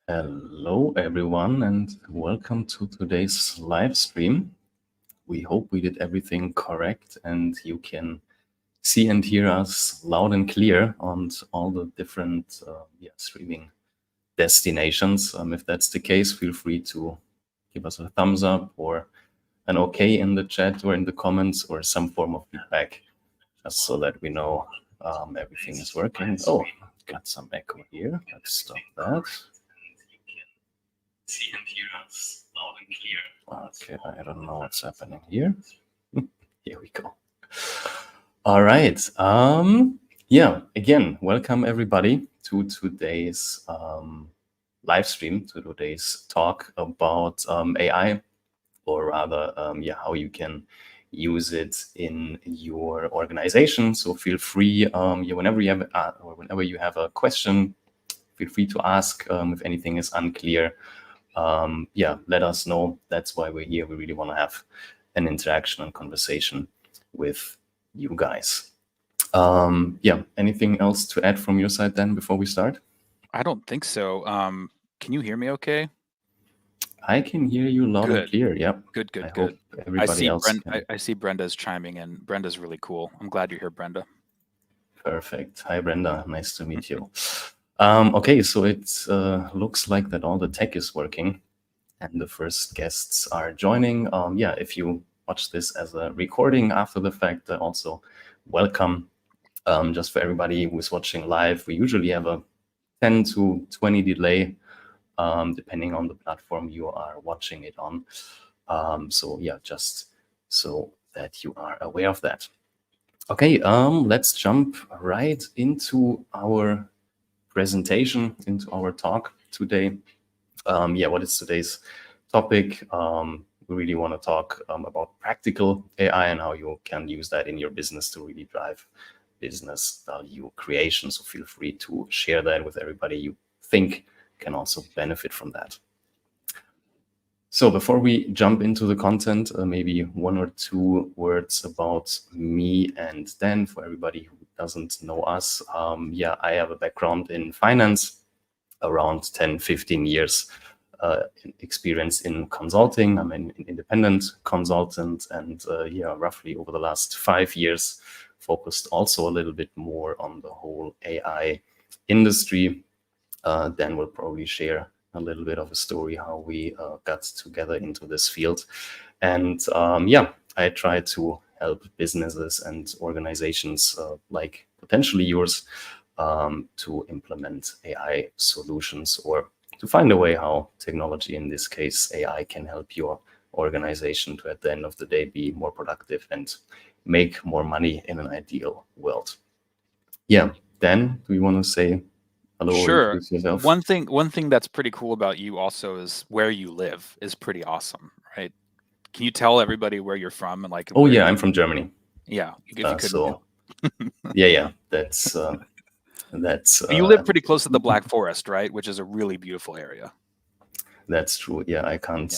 Hello, everyone, and welcome to today's live stream. We hope we did everything correct and you can see and hear us loud and clear on all the different streaming destinations. If that's the case, feel free to give us a thumbs up or an okay in the chat or in the comments or some form of feedback, just so that we know everything is working. Oh, got some echo here. Let's stop that. See and hear us loud and clear. Okay, I don't know what's happening here. Here we go. All right. Again, welcome everybody to today's live stream, to today's talk about AI, or rather, how you can use it in your organization. So feel free, whenever you have a question, feel free to ask. If anything is unclear, let us know. That's why we're here. We really want to have an interaction and conversation with you guys. Anything else to add from your side then before we start? I don't think so. Can you hear me okay? I can hear you loud and clear. Yep. Good. Hope everybody else can. I see Brenda's chiming in. Brenda's really cool. I'm glad you're here, Brenda. Perfect. Hi, Brenda. Nice to meet you. Okay, so it looks like that all the tech is working and the first guests are joining. If you watch this as a recording after the fact, also welcome. Just for everybody who's watching live, we usually have a 10 to 20 delay, depending on the platform you are watching it on. Just so that you are aware of that. Okay, let's jump right into our presentation, into our talk today. What is today's topic? We really want to talk about practical AI and how you can use that in your business to really drive business value creation. So feel free to share that with everybody you think can also benefit from that. So before we jump into the content, maybe one or two words about me and Dan for everybody who doesn't know us. I have a background in finance, around 10, 15 years experience in consulting. I'm an independent consultant, and roughly over the last 5 years, focused also a little bit more on the whole AI industry. Dan will probably share a little bit of a story how we got together into this field. And I try to help businesses and organizations like potentially yours to implement AI solutions, or to find a way how technology, in this case AI, can help your organization to, at the end of the day, be more productive and make more money in an ideal world. Dan, do you want to say hello? Sure. One thing that's pretty cool about you also is where you live is pretty awesome, right? Can you tell everybody where you're from and like? Oh yeah, I'm from Germany. Yeah, if you could. So that's. You live pretty close to the Black Forest, right? Which is a really beautiful area. That's true. Yeah, I can't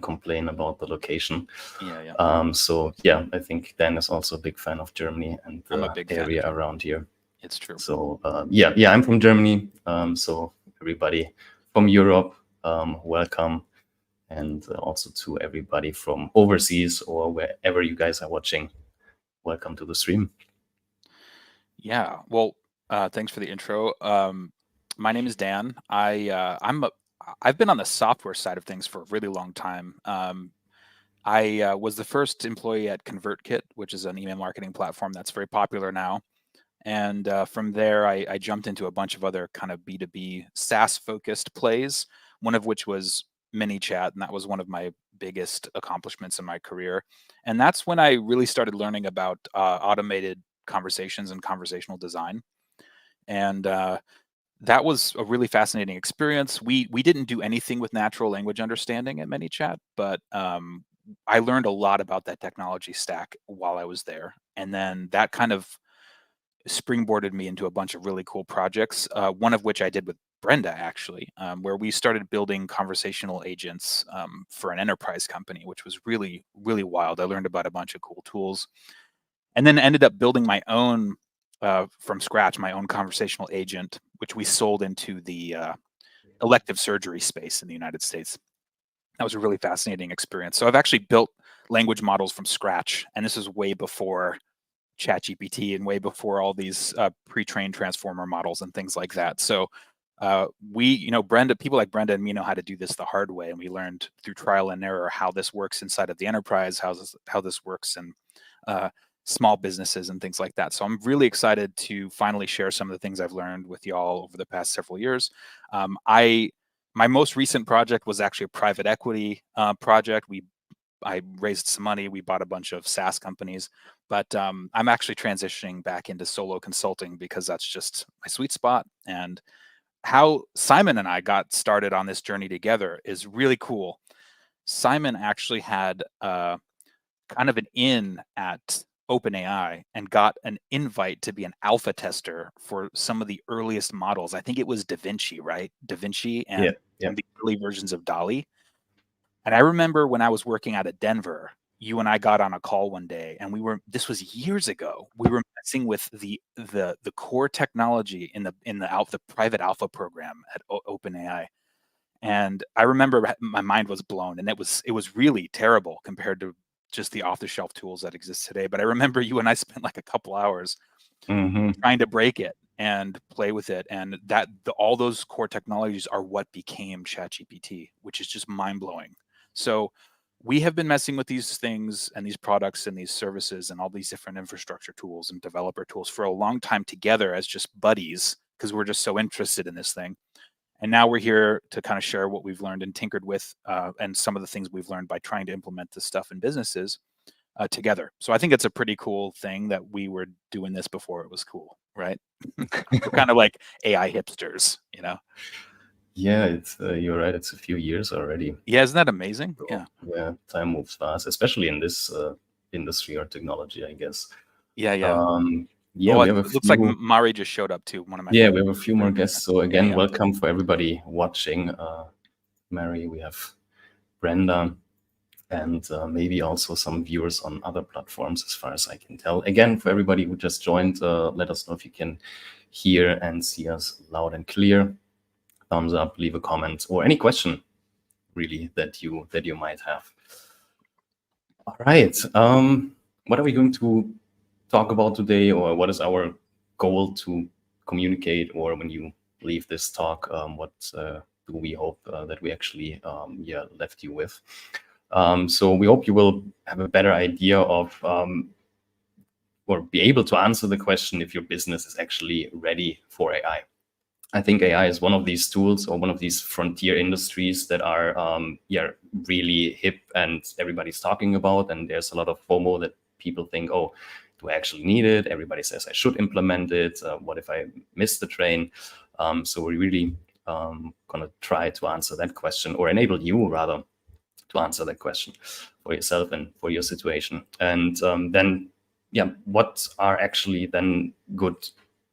complain about the location. Yeah. I think Dan is also a big fan of Germany and the area around here. It's true. So I'm from Germany. So everybody from Europe, welcome, and also to everybody from overseas or wherever you guys are watching, welcome to the stream. Yeah. Well, thanks for the intro. My name is Dan. I've been on the software side of things for a really long time. I was the first employee at ConvertKit, which is an email marketing platform that's very popular now. And from there, I jumped into a bunch of other kind of B2B SaaS-focused plays, one of which was ManyChat, and that was one of my biggest accomplishments in my career. And that's when I really started learning about automated conversations and conversational design. And that was a really fascinating experience. We didn't do anything with natural language understanding at ManyChat, but I learned a lot about that technology stack while I was there. And then that kind of springboarded me into a bunch of really cool projects, one of which I did with Brenda, actually, where we started building conversational agents for an enterprise company, which was really, really wild. I learned about a bunch of cool tools, and then ended up building my own from scratch, my own conversational agent, which we sold into the elective surgery space in the United States. That was a really fascinating experience. So I've actually built language models from scratch, and this is way before ChatGPT and way before all these pre-trained transformer models and things like that. So Brenda, people like Brenda and me know how to do this the hard way, and we learned through trial and error how this works inside of the enterprise, how this works in small businesses and things like that. So I'm really excited to finally share some of the things I've learned with y'all over the past several years. My most recent project was actually a private equity project. I raised some money. We bought a bunch of SaaS companies, but I'm actually transitioning back into solo consulting because that's just my sweet spot. And how Simon and I got started on this journey together is really cool. Simon actually had kind of an in at OpenAI and got an invite to be an alpha tester for some of the earliest models. I think it was Da Vinci, right? Da Vinci and the early versions of DALL-E. And I remember when I was working out of Denver, you and I got on a call one day, and this was years ago. We were messing with the core technology in the private alpha program at OpenAI. And I remember my mind was blown, and it was really terrible compared to just the off-the-shelf tools that exist today. But I remember you and I spent like a couple hours trying to break it and play with it, and all those core technologies are what became ChatGPT, which is just mind-blowing. So we have been messing with these things and these products and these services and all these different infrastructure tools and developer tools for a long time together as just buddies, because we're just so interested in this thing. And now we're here to kind of share what we've learned and tinkered with, and some of the things we've learned by trying to implement this stuff in businesses together. So I think it's a pretty cool thing that we were doing this before it was cool, right? We're kind of like AI hipsters, you know? Yeah, you're right. It's a few years already. Yeah, isn't that amazing? So, yeah, time moves fast, especially in this industry or technology, I guess. Yeah. Yeah, we have a few. Looks like Mari just showed up too. One of my we have a few more guests. So again, Yeah. welcome for everybody watching. Mary, we have Brenda, and maybe also some viewers on other platforms, as far as I can tell. Again, for everybody who just joined, let us know if you can hear and see us loud and clear. Thumbs up, leave a comment, or any question really that you might have. All right. What are we going to talk about today, or what is our goal to communicate? Or when you leave this talk, what do we hope that we actually left you with? So we hope you will have a better idea of or be able to answer the question if your business is actually ready for AI. I think AI is one of these tools or one of these frontier industries that are really hip and everybody's talking about. And there's a lot of FOMO that people think, oh, do I actually need it? Everybody says I should implement it. What if I miss the train? So we're really going to try to answer that question, or enable you rather to answer that question for yourself and for your situation. And then, what are actually then good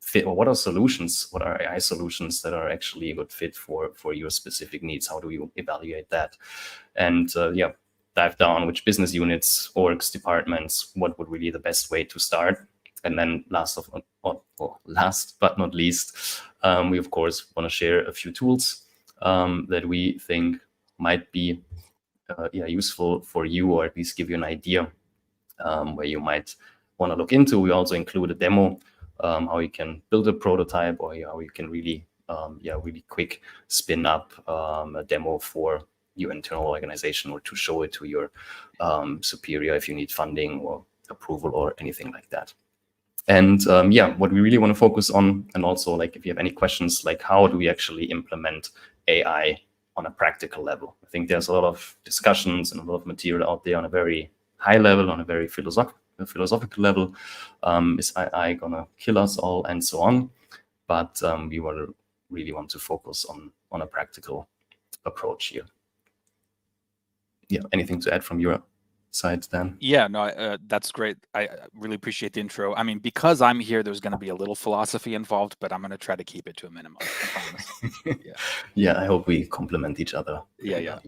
fit, or what are solutions? What are AI solutions that are actually a good fit for your specific needs? How do you evaluate that? And dive down which business units, orgs, departments, what would really the best way to start? And then last but not least, we of course want to share a few tools that we think might be useful for you, or at least give you an idea where you might want to look into. We also include a demo, how you can build a prototype, or how you can really quick spin up a demo for your internal organization, or to show it to your superior if you need funding or approval or anything like that. And what we really want to focus on, and also like if you have any questions, like how do we actually implement AI on a practical level? I think there's a lot of discussions and a lot of material out there on a very high level, on a very philosophical level. Is AI gonna kill us all, and so on? But we really want to focus on a practical approach here. Yeah, anything to add from your side, Dan? Yeah, no, that's great. I really appreciate the intro. I mean, because I'm here, there's going to be a little philosophy involved, but I'm going to try to keep it to a minimum. I promise. Yeah, I hope we complement each other. Yeah.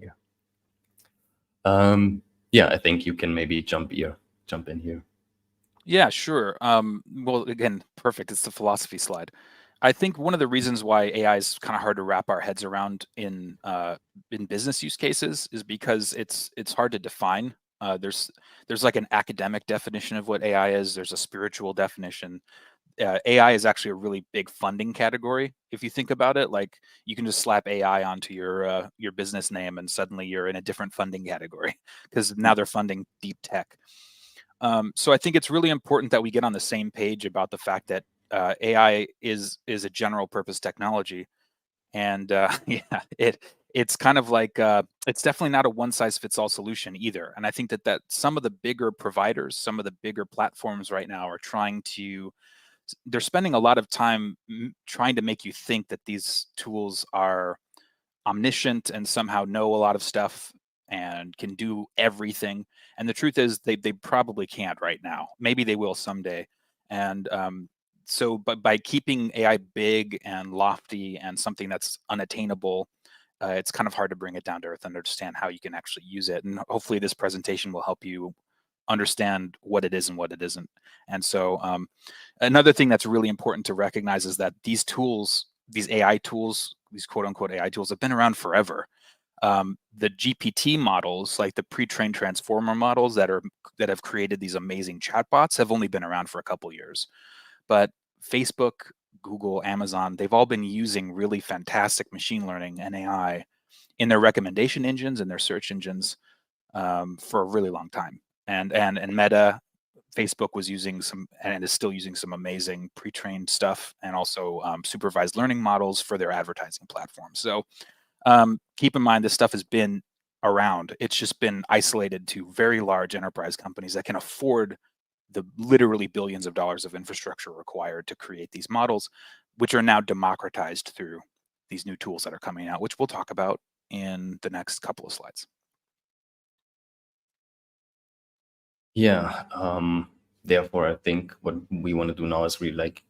I think you can maybe jump in here. Yeah, sure. Well, again, perfect. It's the philosophy slide. I think one of the reasons why AI is kind of hard to wrap our heads around in business use cases is because it's hard to define. There's like an academic definition of what AI is. There's a spiritual definition. AI is actually a really big funding category. If you think about it, like you can just slap AI onto your business name, and suddenly you're in a different funding category because now they're funding deep tech. So I think it's really important that we get on the same page about the fact that AI is a general purpose technology, and yeah, it's kind of like it's definitely not a one size fits all solution either. And I think that some of the bigger providers, some of the bigger platforms right now are they're spending a lot of time trying to make you think that these tools are omniscient and somehow know a lot of stuff and can do everything. And the truth is they probably can't right now. Maybe they will someday. And but by keeping AI big and lofty and something that's unattainable, it's kind of hard to bring it down to earth and understand how you can actually use it. And hopefully this presentation will help you understand what it is and what it isn't. And so another thing that's really important to recognize is that these tools, these AI tools, these quote unquote AI tools have been around forever. The GPT models, like the pre-trained transformer models that have created these amazing chatbots, have only been around for a couple years. But Facebook, Google, Amazon, they've all been using really fantastic machine learning and AI in their recommendation engines and their search engines for a really long time. And Meta, Facebook was using some and is still using some amazing pre-trained stuff, and also supervised learning models for their advertising platform. So keep in mind, this stuff has been around. It's just been isolated to very large enterprise companies that can afford the literally billions of dollars of infrastructure required to create these models, which are now democratized through these new tools that are coming out, which we'll talk about in the next couple of slides. Yeah. Therefore, I think what we want to do now is really like,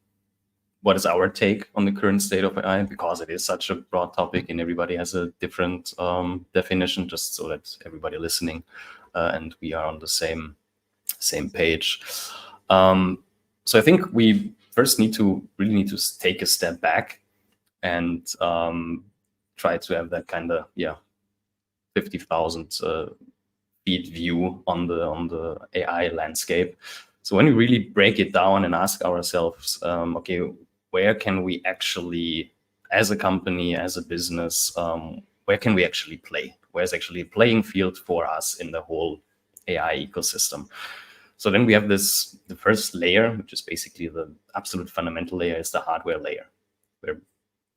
what is our take on the current state of AI? Because it is such a broad topic and everybody has a different definition, just so that everybody listening and we are on the same page. So I think we first really need to take a step back and try to have that kind of 50,000 feet view on the AI landscape. So when we really break it down and ask ourselves, okay, where can we actually, as a company, as a business, where can we actually play? Where's actually a playing field for us in the whole AI ecosystem? So then we have the first layer, which is basically the absolute fundamental layer, is the hardware layer, where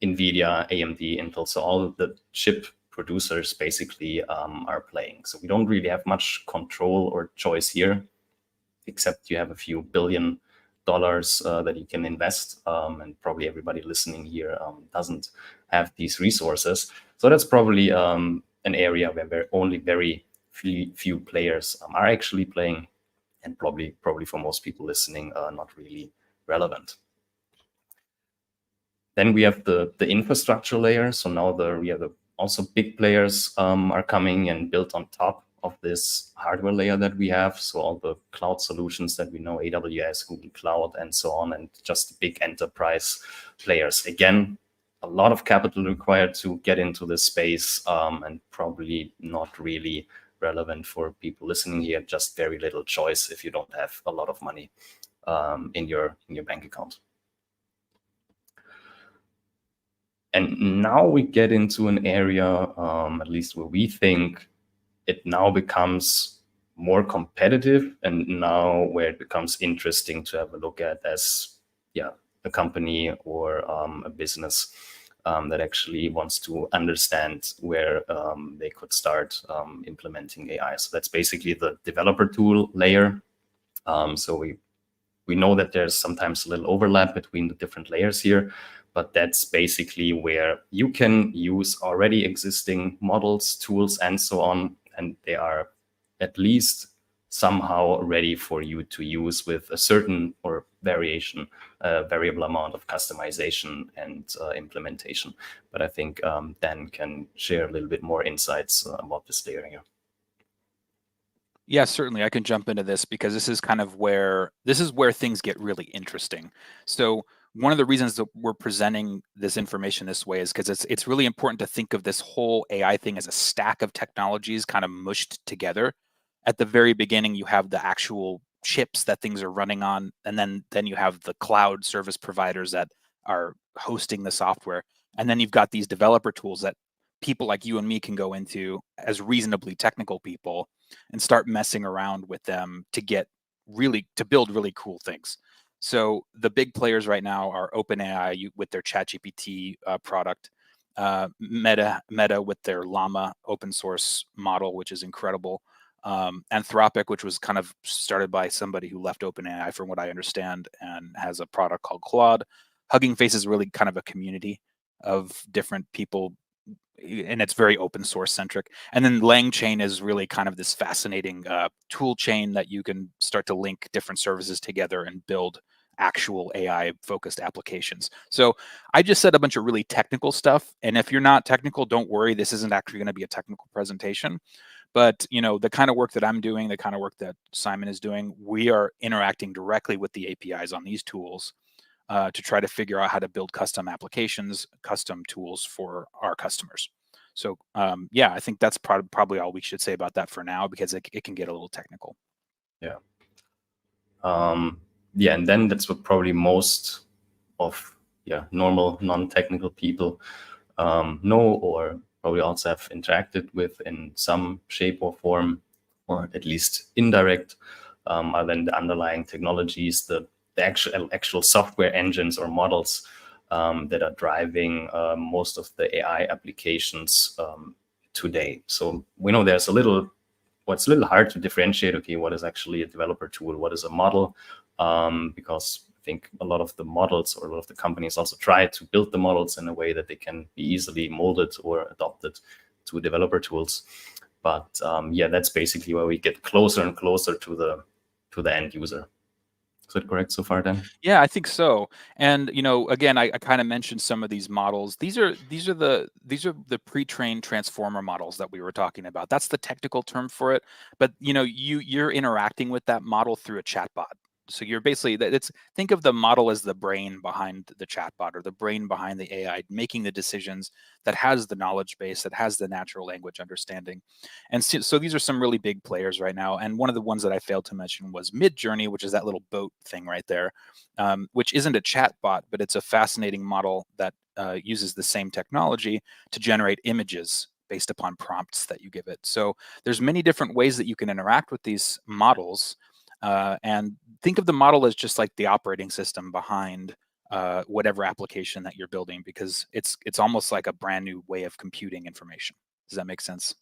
NVIDIA, AMD, Intel, so all of the chip producers basically are playing. So we don't really have much control or choice here, except you have a few $1 billion that you can invest, and probably everybody listening here doesn't have these resources. So that's probably an area where only very few players are actually playing, and probably for most people listening, not really relevant. Then we have the infrastructure layer. So now also big players are coming and built on top of this hardware layer that we have. So all the cloud solutions that we know, AWS, Google Cloud, and so on, and just big enterprise players. Again, a lot of capital required to get into this space, and probably not really relevant for people listening here. Just very little choice if you don't have a lot of money in your bank account. And now we get into an area, at least where we think it now becomes more competitive, and now where it becomes interesting to have a look at as a company or a business that actually wants to understand where they could start implementing AI. So that's basically the developer tool layer. So we know that there's sometimes a little overlap between the different layers here, but that's basically where you can use already existing models, tools, and so on, and they are at least somehow ready for you to use with a certain or variable amount of customization and implementation. But I think Dan can share a little bit more insights about this layer here. Yeah, certainly. I can jump into this because this is where things get really interesting. So one of the reasons that we're presenting this information this way is because it's really important to think of this whole AI thing as a stack of technologies kind of mushed together. At the very beginning, you have the actual chips that things are running on, and then you have the cloud service providers that are hosting the software, and then you've got these developer tools that people like you and me can go into as reasonably technical people and start messing around with them to build really cool things. So the big players right now are OpenAI with their ChatGPT product, Meta with their Llama open source model, which is incredible. Anthropic, which was kind of started by somebody who left OpenAI, from what I understand, and has a product called Claude. Hugging Face is really kind of a community of different people, and it's very open source centric. And then LangChain is really kind of this fascinating tool chain that you can start to link different services together and build actual AI focused applications. So I just said a bunch of really technical stuff. And if you're not technical, don't worry. This isn't actually going to be a technical presentation. But the kind of work that I'm doing, the kind of work that Simon is doing, we are interacting directly with the APIs on these tools to try to figure out how to build custom applications, custom tools for our customers. So yeah, I think that's probably all we should say about that for now, because it can get a little technical. Yeah. Yeah, and then that's what probably most of normal non-technical people know, or probably also have interacted with in some shape or form, or at least indirect, are then the underlying technologies, the actual software engines or models that are driving most of the AI applications today. So we know there's what's a little hard to differentiate. Okay, what is actually a developer tool? What is a model? Because I think a lot of the models, or a lot of the companies, also try to build the models in a way that they can be easily molded or adopted to developer tools. But yeah, that's basically where we get closer and closer to the end user. Is that correct so far, Dan? Yeah, I think so. And again, I kind of mentioned some of these models. These are the pre-trained transformer models that we were talking about. That's the technical term for it. But you're interacting with that model through a chatbot. So you're basically, think of the model as the brain behind the chatbot, or the brain behind the AI, making the decisions, that has the knowledge base, that has the natural language understanding. And so these are some really big players right now. And one of the ones that I failed to mention was Midjourney, which is that little boat thing right there, which isn't a chatbot, but it's a fascinating model that uses the same technology to generate images based upon prompts that you give it. So there's many different ways that you can interact with these models. And think of the model as just like the operating system behind whatever application that you're building, because it's almost like a brand new way of computing information. Does that make sense?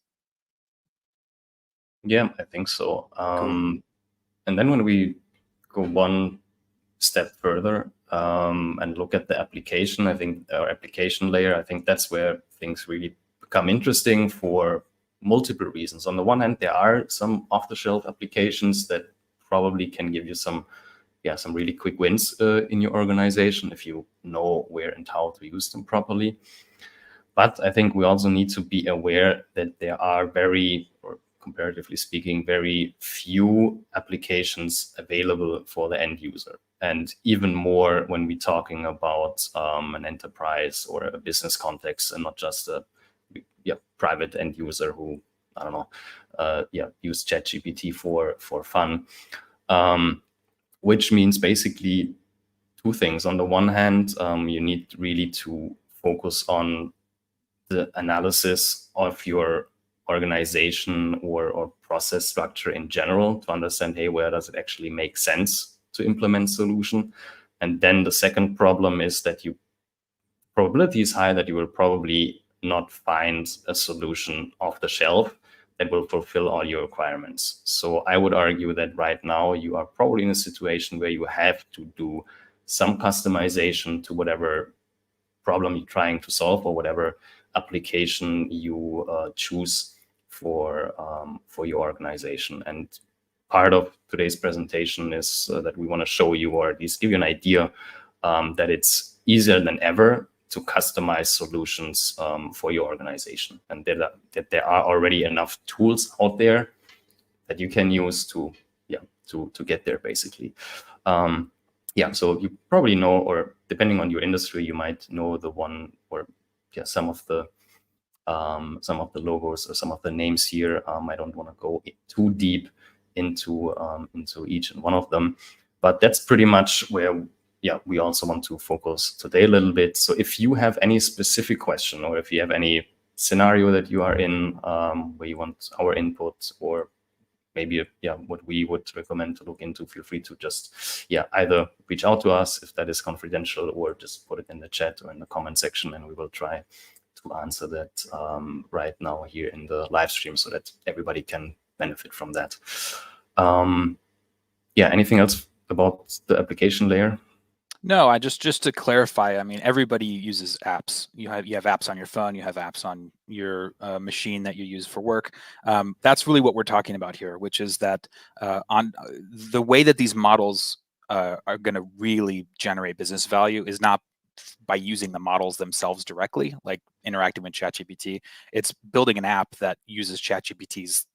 Yeah, I think so. Cool. And then when we go one step further and look at the application, I think our application layer, I think that's where things really become interesting for multiple reasons. On the one hand, there are some off-the-shelf applications that probably can give you some really quick wins in your organization if you know where and how to use them properly. But I think we also need to be aware that there are comparatively speaking, very few applications available for the end user. And even more when we're talking about an enterprise or a business context, and not just a private end user who, I don't know, use ChatGPT for fun. Which means basically two things. On the one hand, you need really to focus on the analysis of your organization or process structure in general to understand, hey, where does it actually make sense to implement solution? And then the second problem is that probability is high that you will probably not find a solution off the shelf that will fulfill all your requirements. So I would argue that right now you are probably in a situation where you have to do some customization to whatever problem you're trying to solve, or whatever application you choose for your organization. And part of today's presentation is that we want to show you, or at least give you an idea, that it's easier than ever to customize solutions for your organization, and that there are already enough tools out there that you can use to get there, basically. So you probably know, or depending on your industry, you might know the one or some of the logos or some of the names here. I don't want to go too deep into each and one of them, but that's pretty much where we also want to focus today a little bit. So if you have any specific question, or if you have any scenario that you are in where you want our input, or maybe what we would recommend to look into, feel free to just either reach out to us if that is confidential, or just put it in the chat or in the comment section, and we will try to answer that right now here in the live stream, so that everybody can benefit from that. Anything else about the application layer? No, I just to clarify, I mean, everybody uses apps. You have apps on your phone, you have apps on your machine that you use for work. That's really what we're talking about here, which is that on the way that these models are going to really generate business value is not by using the models themselves directly, like interacting with ChatGPT. It's building an app that uses ChatGPT's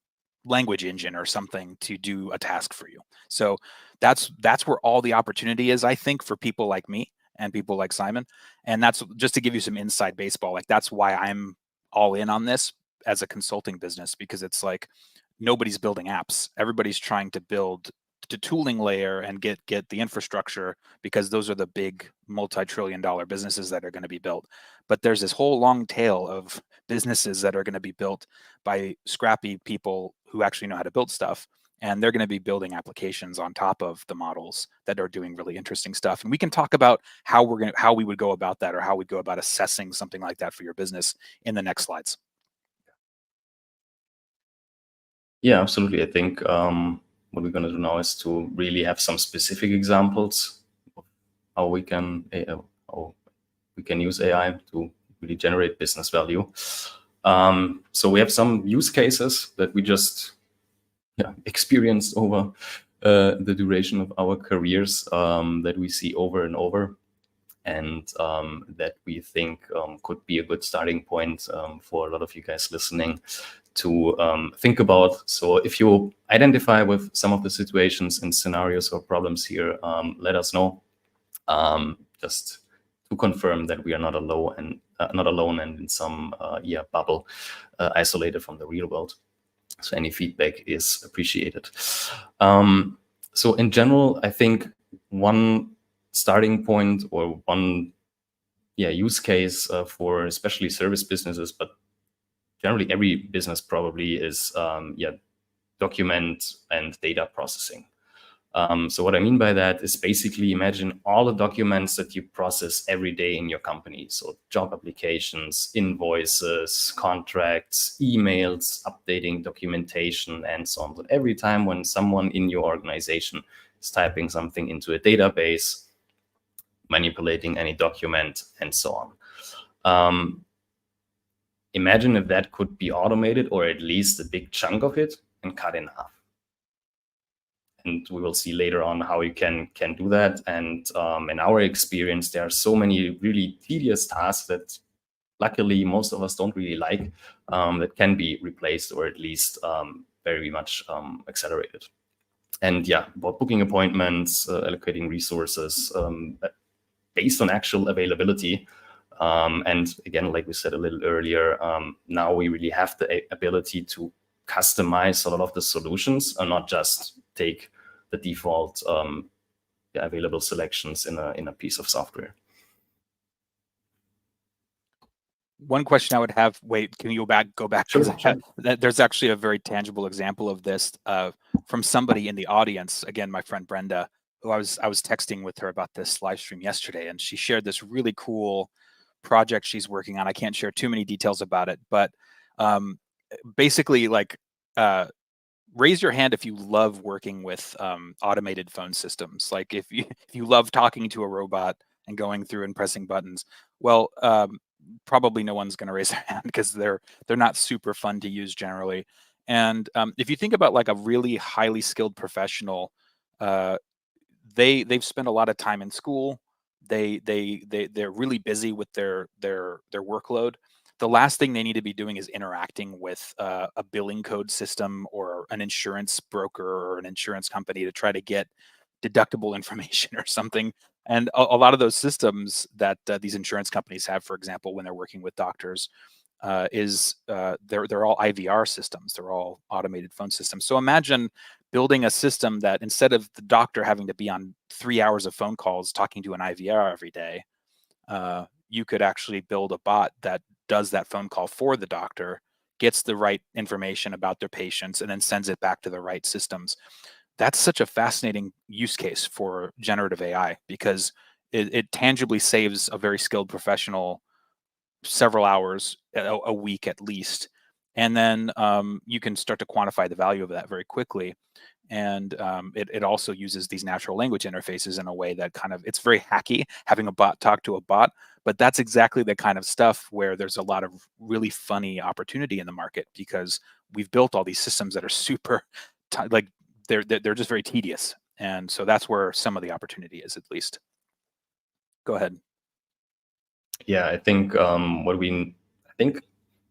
language engine or something to do a task for you. So that's where all the opportunity is, I think, for people like me and people like Simon. And that's just to give you some inside baseball. Like, that's why I'm all in on this as a consulting business, because it's like nobody's building apps. Everybody's trying to build the tooling layer and get the infrastructure, because those are the big multi-trillion-dollar businesses that are going to be built. But there's this whole long tail of businesses that are going to be built by scrappy people who actually know how to build stuff, and they're going to be building applications on top of the models that are doing really interesting stuff. And we can talk about how we would go about that, or how we'd go about assessing something like that for your business in the next slides. Yeah, absolutely. I think what we're going to do now is to really have some specific examples of how we can use AI to really generate business value. So we have some use cases that we just experienced over the duration of our careers, that we see over and over, and that we think could be a good starting point for a lot of you guys listening to think about. So if you identify with some of the situations and scenarios or problems here, let us know, just to confirm that we are not alone and in some bubble, isolated from the real world. So any feedback is appreciated. So in general, I think one starting point, or one use case for especially service businesses, but generally every business probably, is document and data processing. So what I mean by that is basically imagine all the documents that you process every day in your company. So job applications, invoices, contracts, emails, updating documentation, and so on. So every time when someone in your organization is typing something into a database, manipulating any document, and so on. Imagine if that could be automated, or at least a big chunk of it, and cut in half. And we will see later on how you can do that. And in our experience, there are so many really tedious tasks that luckily most of us don't really like, that can be replaced, or at least very much accelerated. And about booking appointments, allocating resources based on actual availability. And again, like we said a little earlier, now we really have the ability to customize a lot of the solutions, and not just take the default available selections in a piece of software. One question I would have, wait, can you go back? Sure. There's actually a very tangible example of this from somebody in the audience. Again, my friend Brenda, who I was texting with her about this live stream yesterday, and she shared this really cool project she's working on. I can't share too many details about it, but basically, like, raise your hand if you love working with automated phone systems. Like, if you love talking to a robot and going through and pressing buttons. Well, probably no one's going to raise their hand, because they're not super fun to use generally. And if you think about like a really highly skilled professional, they've spent a lot of time in school. They're really busy with their workload. The last thing they need to be doing is interacting with a billing code system, or an insurance broker, or an insurance company to try to get deductible information or something. And a lot of those systems that these insurance companies have, for example, when they're working with doctors, they're all IVR systems. They're all automated phone systems. So imagine building a system that instead of the doctor having to be on 3 hours of phone calls talking to an IVR every day, you could actually build a bot that does that phone call for the doctor, gets the right information about their patients, and then sends it back to the right systems. That's such a fascinating use case for generative AI, because it tangibly saves a very skilled professional several hours a week at least. And then you can start to quantify the value of that very quickly. And it also uses these natural language interfaces in a way that it's very hacky, having a bot talk to a bot. But that's exactly the kind of stuff where there's a lot of really funny opportunity in the market, because we've built all these systems that are super, like they're just very tedious. And so that's where some of the opportunity is, at least. Go ahead. Yeah, I think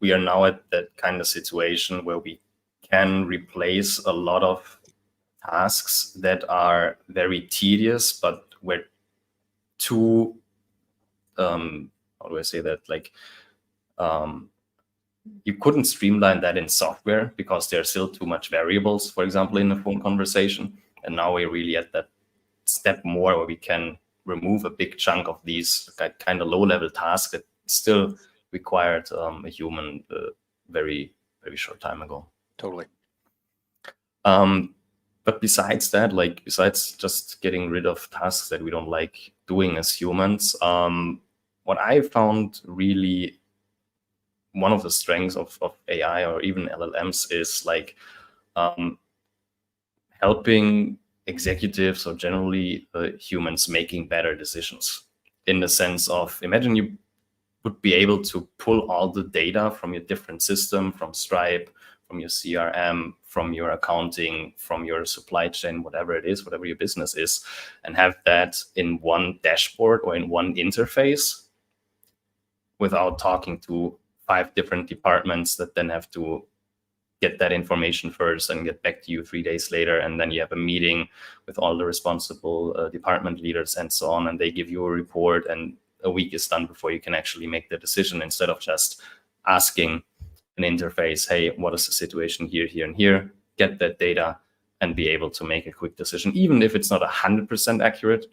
we are now at that kind of situation where we can replace a lot of tasks that are very tedious, but we're too how do I say that, like you couldn't streamline that in software because there's still too much variables, for example, in a phone conversation. And now we're really at that step more where we can remove a big chunk of these kind of low-level tasks that still required a human very, very short time ago. Totally. But besides that, besides just getting rid of tasks that we don't like doing as humans, what I found really one of the strengths of AI or even LLMs is helping executives or generally humans making better decisions, in the sense of, imagine you would be able to pull all the data from your different system, from Stripe, from your CRM, from your accounting, from your supply chain, whatever it is, whatever your business is, and have that in one dashboard or in one interface without talking to 5 different departments that then have to get that information first and get back to you 3 days later. And then you have a meeting with all the responsible department leaders and so on, and they give you a report, and a week is done before you can actually make the decision, instead of just asking an interface, hey, what is the situation here, here, and here? Get that data and be able to make a quick decision, even if it's not 100% accurate,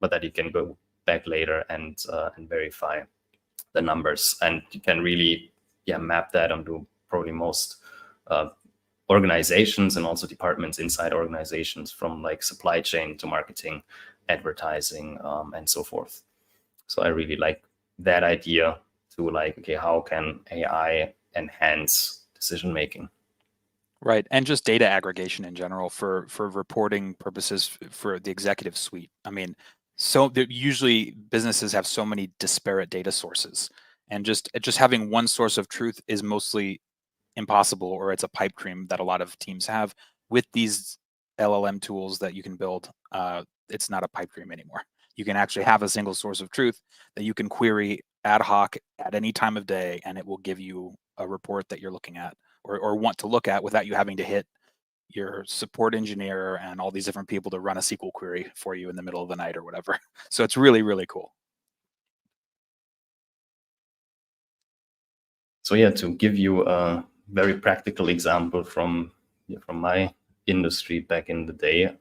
but that you can go back later and verify the numbers. And you can really map that onto probably most organizations and also departments inside organizations, from like supply chain to marketing, advertising, and so forth. So I really like that idea to okay, how can AI enhance decision making? Right. And just data aggregation in general for reporting purposes for the executive suite. I mean, so usually businesses have so many disparate data sources, and just having one source of truth is mostly impossible, or it's a pipe dream that a lot of teams have. With these LLM tools that you can build, it's not a pipe dream anymore. You can actually have a single source of truth that you can query ad hoc at any time of day, and it will give you a report that you're looking at or want to look at, without you having to hit your support engineer and all these different people to run a SQL query for you in the middle of the night or whatever. So it's really, really cool. So yeah, to give you a very practical example from my industry back in the day,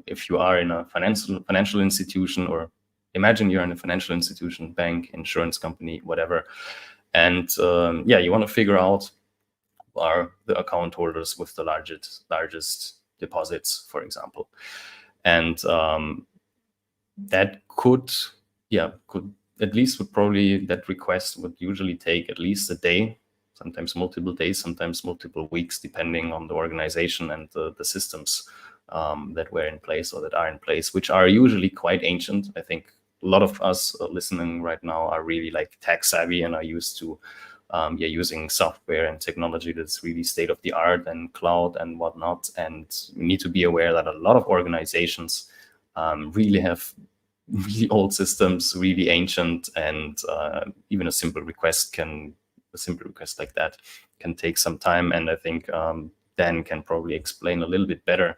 if you are in a financial institution, or imagine you're in a financial institution, bank, insurance company, whatever, and you want to figure out who are the account holders with the largest deposits, for example, and that could at least that request would usually take at least a day, sometimes multiple days, sometimes multiple weeks, depending on the organization and the systems that were in place or that are in place, which are usually quite ancient. I think a lot of us listening right now are really tech savvy and are used to using software and technology that's really state of the art and cloud and whatnot. And we need to be aware that a lot of organizations really have really old systems, really ancient, and even a simple request like that can take some time. And I think Dan can probably explain a little bit better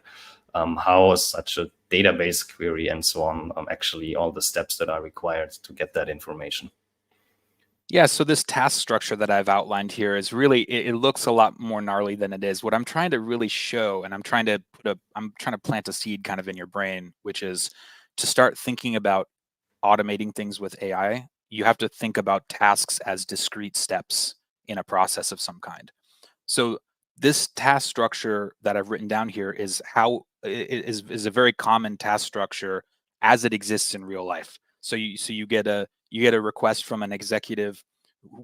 how such a database query and so on, actually all the steps that are required to get that information. Yeah, so this task structure that I've outlined here is really, it looks a lot more gnarly than it is. What I'm trying to really show, and I'm trying to plant a seed kind of in your brain, which is to start thinking about automating things with AI. You have to think about tasks as discrete steps in a process of some kind. So this task structure that I've written down here is a very common task structure as it exists in real life. So you get a request from an executive,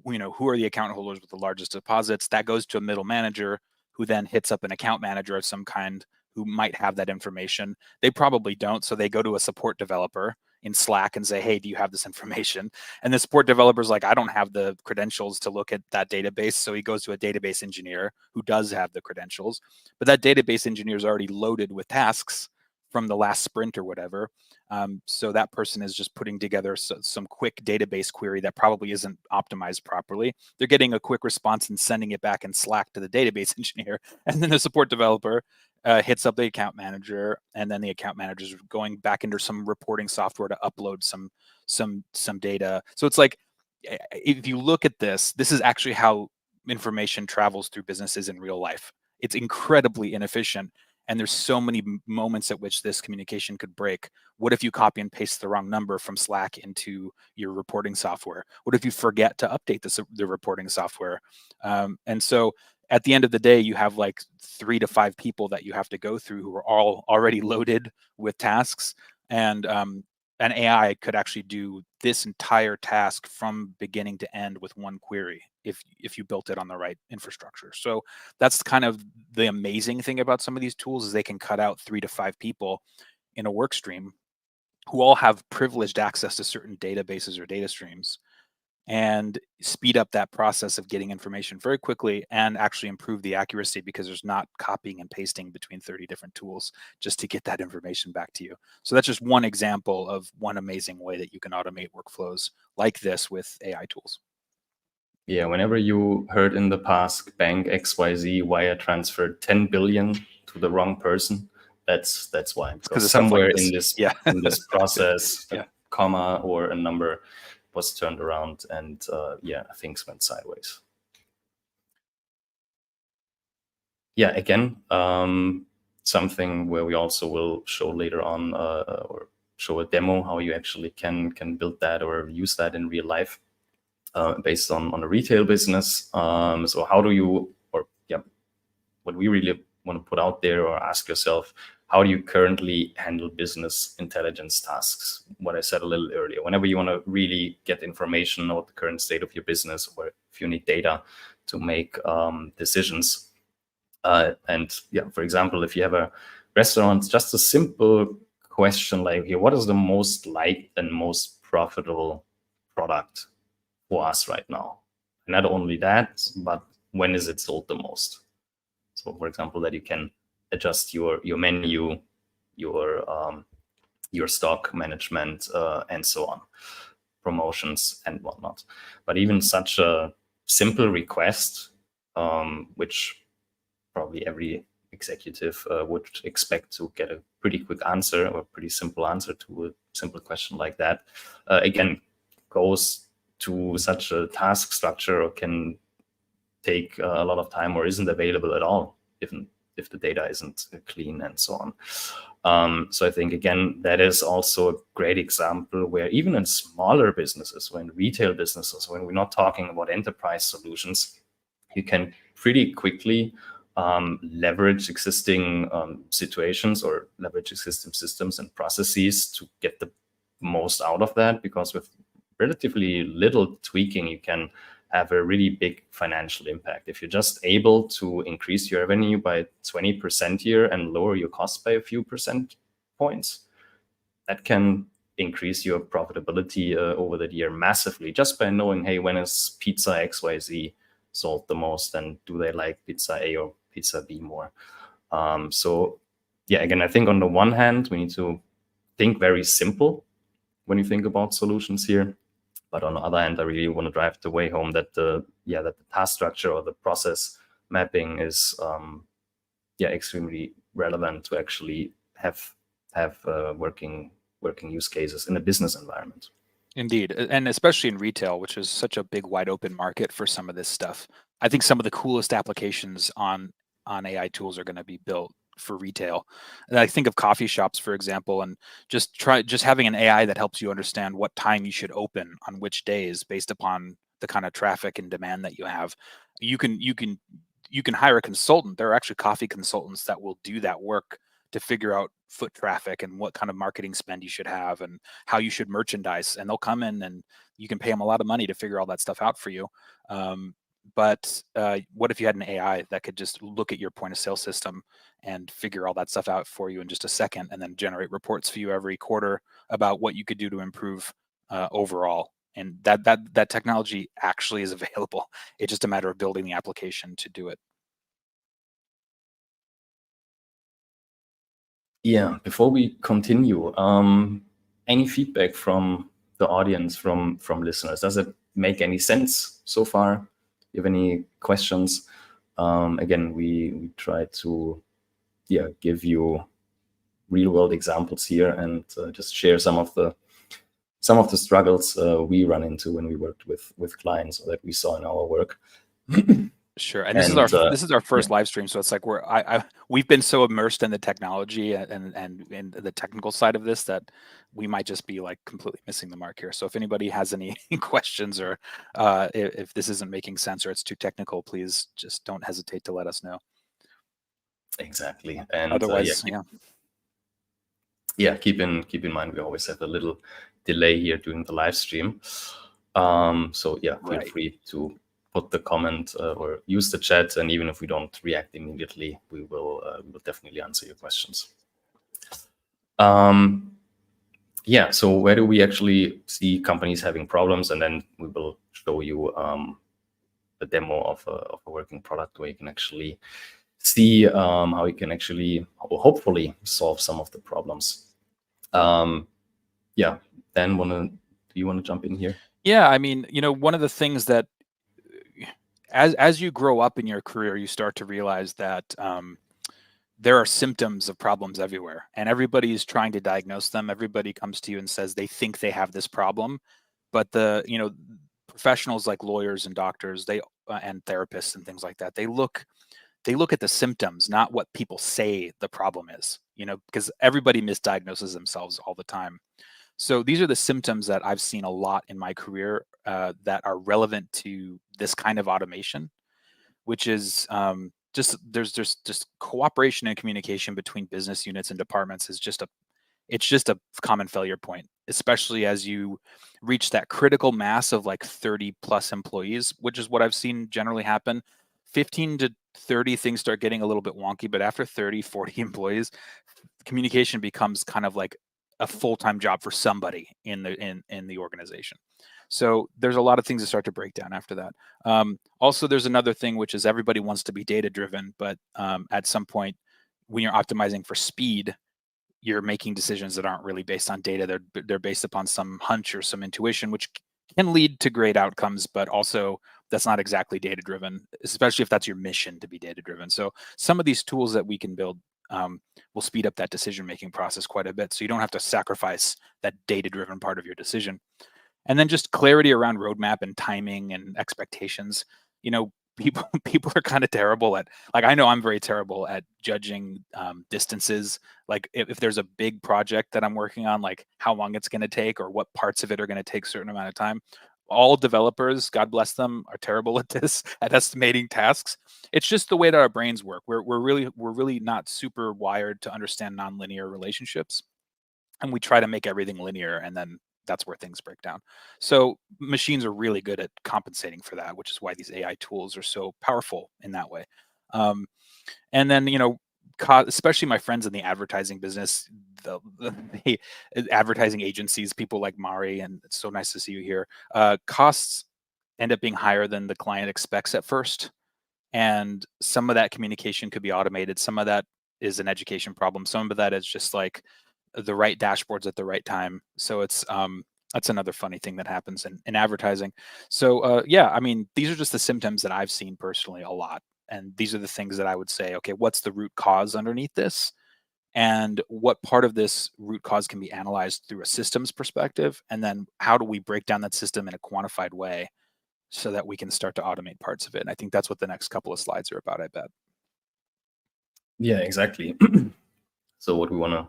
who are the account holders with the largest deposits. That goes to a middle manager, who then hits up an account manager of some kind who might have that information. They probably don't, so they go to a support developer in Slack and say, hey, do you have this information? And the support developer's like, I don't have the credentials to look at that database. So he goes to a database engineer who does have the credentials, but that database engineer is already loaded with tasks from the last sprint or whatever. So that person is just putting together some quick database query that probably isn't optimized properly. They're getting a quick response and sending it back in Slack to the database engineer. And then the support developer hits up the account manager, and then the account manager is going back into some reporting software to upload some data. So it's like, if you look at this is actually how information travels through businesses in real life. It's incredibly inefficient. And there's so many moments at which this communication could break. What if you copy and paste the wrong number from Slack into your reporting software? What if you forget to update the reporting software? And so at the end of the day, you have like 3 to 5 people that you have to go through who are all already loaded with tasks. And an AI could actually do this entire task from beginning to end with one query if you built it on the right infrastructure. So that's kind of the amazing thing about some of these tools, is they can cut out 3 to 5 people in a work stream who all have privileged access to certain databases or data streams, and speed up that process of getting information very quickly and actually improve the accuracy, because there's not copying and pasting between 30 different tools just to get that information back to you. So that's just one example of one amazing way that you can automate workflows like this with AI tools. Yeah, whenever you heard in the past bank XYZ wire transferred 10 billion to the wrong person, that's why. Because somewhere in this process, a comma or a number was turned around, and things went sideways. Yeah, again, something where we also will show later on, or show a demo how you actually can build that or use that in real life, based on a retail business. So how do you, what we really want to put out there or ask yourself, how do you currently handle business intelligence tasks? What I said a little earlier, whenever you want to really get information about the current state of your business, or if you need data to make decisions. For example, if you have a restaurant, just a simple question like, here, what is the most liked and most profitable product for us right now? And not only that, but when is it sold the most? So, for example, that you can adjust your menu, your stock management, and so on, promotions and whatnot. But even such a simple request, which probably every executive would expect to get a pretty quick answer, or a pretty simple answer to a simple question like that, again, goes to such a task structure, or can take a lot of time, or isn't available at all, even if the data isn't clean and so on. So I think, again, that is also a great example where even in smaller businesses, or in retail businesses, when we're not talking about enterprise solutions, you can pretty quickly leverage existing situations, or leverage existing systems and processes to get the most out of that, because with relatively little tweaking, you can have a really big financial impact. If you're just able to increase your revenue by 20% here and lower your cost by a few percent points, that can increase your profitability over the year massively, just by knowing, hey, when is pizza XYZ sold the most, and do they like pizza A or pizza B more? So yeah, again, I think on the one hand, we need to think very simple when you think about solutions here. But on the other hand, I really want to drive the way home that the task structure or the process mapping is extremely relevant to actually have have working use cases in a business environment. Indeed, and especially in retail, which is such a big, wide open market for some of this stuff. I think some of the coolest applications on AI tools are going to be built for retail. And I think of coffee shops, for example, and just having an AI that helps you understand what time you should open on which days based upon the kind of traffic and demand that you have. You can hire a consultant. There are actually coffee consultants that will do that work to figure out foot traffic and what kind of marketing spend you should have and how you should merchandise. And they'll come in and you can pay them a lot of money to figure all that stuff out for you. But what if you had an AI that could just look at your point of sale system and figure all that stuff out for you in just a second, and then generate reports for you every quarter about what you could do to improve overall? And that technology actually is available. It's just a matter of building the application to do it. Yeah, before we continue, any feedback from the audience, from listeners? Does it make any sense so far? You have any questions? Again, we try to give you real world examples here and just share some of the struggles we run into when we worked with clients that we saw in our work. Sure, and this is our first live stream, so it's like we've been so immersed in the technology and the technical side of this that we might just be like completely missing the mark here. So if anybody has any questions or if this isn't making sense or it's too technical, please just don't hesitate to let us know. Exactly, and otherwise, keep in mind we always have a little delay here during the live stream. So feel free to put the comment or use the chat, and even if we don't react immediately, we will definitely answer your questions. So where do we actually see companies having problems? And then we will show you a demo of a working product where you can actually see how you can actually hopefully solve some of the problems. Dan, do you want to jump in here? Yeah, I mean, one of the things that as you grow up in your career, you start to realize that there are symptoms of problems everywhere, and everybody's trying to diagnose them. Everybody comes to you and says they think they have this problem, but professionals like lawyers and doctors, and therapists and things like that, they look at the symptoms, not what people say the problem is, because everybody misdiagnoses themselves all the time. So these are the symptoms that I've seen a lot in my career that are relevant to this kind of automation, which is there's just cooperation and communication between business units and departments is just a common failure point, especially as you reach that critical mass of like 30 plus employees, which is what I've seen generally happen. 15 to 30 things start getting a little bit wonky, but after 30, 40 employees, communication becomes kind of like a full-time job for somebody in the organization. So there's a lot of things that start to break down after that. Also, there's another thing, which is everybody wants to be data-driven, but at some point, when you're optimizing for speed, you're making decisions that aren't really based on data. They're based upon some hunch or some intuition, which can lead to great outcomes, but also that's not exactly data-driven, especially if that's your mission to be data-driven. So some of these tools that we can build will speed up that decision-making process quite a bit. So you don't have to sacrifice that data-driven part of your decision. And then just clarity around roadmap and timing and expectations. People are kind of terrible at, like, I know I'm very terrible at judging distances. Like if there's a big project that I'm working on, like how long it's going to take or what parts of it are going to take a certain amount of time. All developers, God bless them, are terrible at this, at estimating tasks. It's just the way that our brains work. We're really not super wired to understand nonlinear relationships, and we try to make everything linear, and then that's where things break down. So machines are really good at compensating for that, which is why these AI tools are so powerful in that way. And then, especially my friends in the advertising business, the advertising agencies, people like Mari, and it's so nice to see you here. Costs end up being higher than the client expects at first. And some of that communication could be automated. Some of that is an education problem. Some of that is just like the right dashboards at the right time. So it's that's another funny thing that happens in advertising. So I mean, these are just the symptoms that I've seen personally a lot. And these are the things that I would say, okay, what's the root cause underneath this? and what part of this root cause can be analyzed through a systems perspective, and then how do we break down that system in a quantified way so that we can start to automate parts of it. And I think that's what the next couple of slides are about, I bet. Yeah, exactly. So what we want to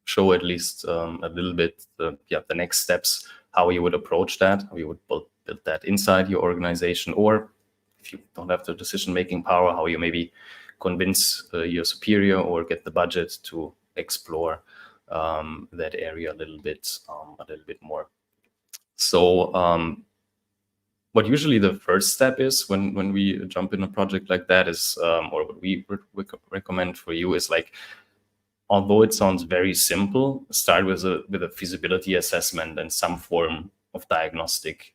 show, at least a little bit, the next steps, how you would approach that, how you would build that inside your organization, or if you don't have the decision-making power, how you maybe convince your superior or get the budget to explore that area a little bit more. So what usually the first step is when we jump in a project like that is, or what we recommend for you is, like, although it sounds very simple, start with a feasibility assessment and some form of diagnostic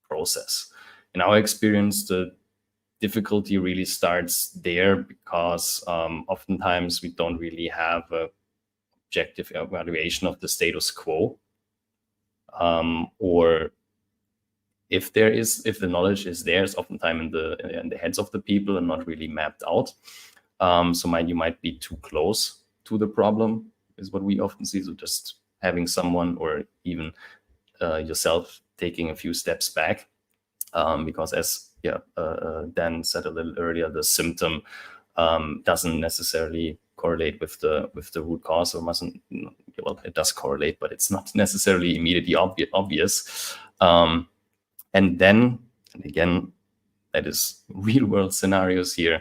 process. In our experience, the difficulty really starts there because oftentimes we don't really have a objective evaluation of the status quo, or if the knowledge is there, it's oftentimes in the heads of the people and not really mapped out. So you might be too close to the problem, is what we often see. So just having someone, or even yourself, taking a few steps back, because as Dan said a little earlier, the symptom doesn't necessarily correlate with the root cause, or mustn't. Well, it does correlate, but it's not necessarily immediately obvious. And then, and again, that is real world scenarios here.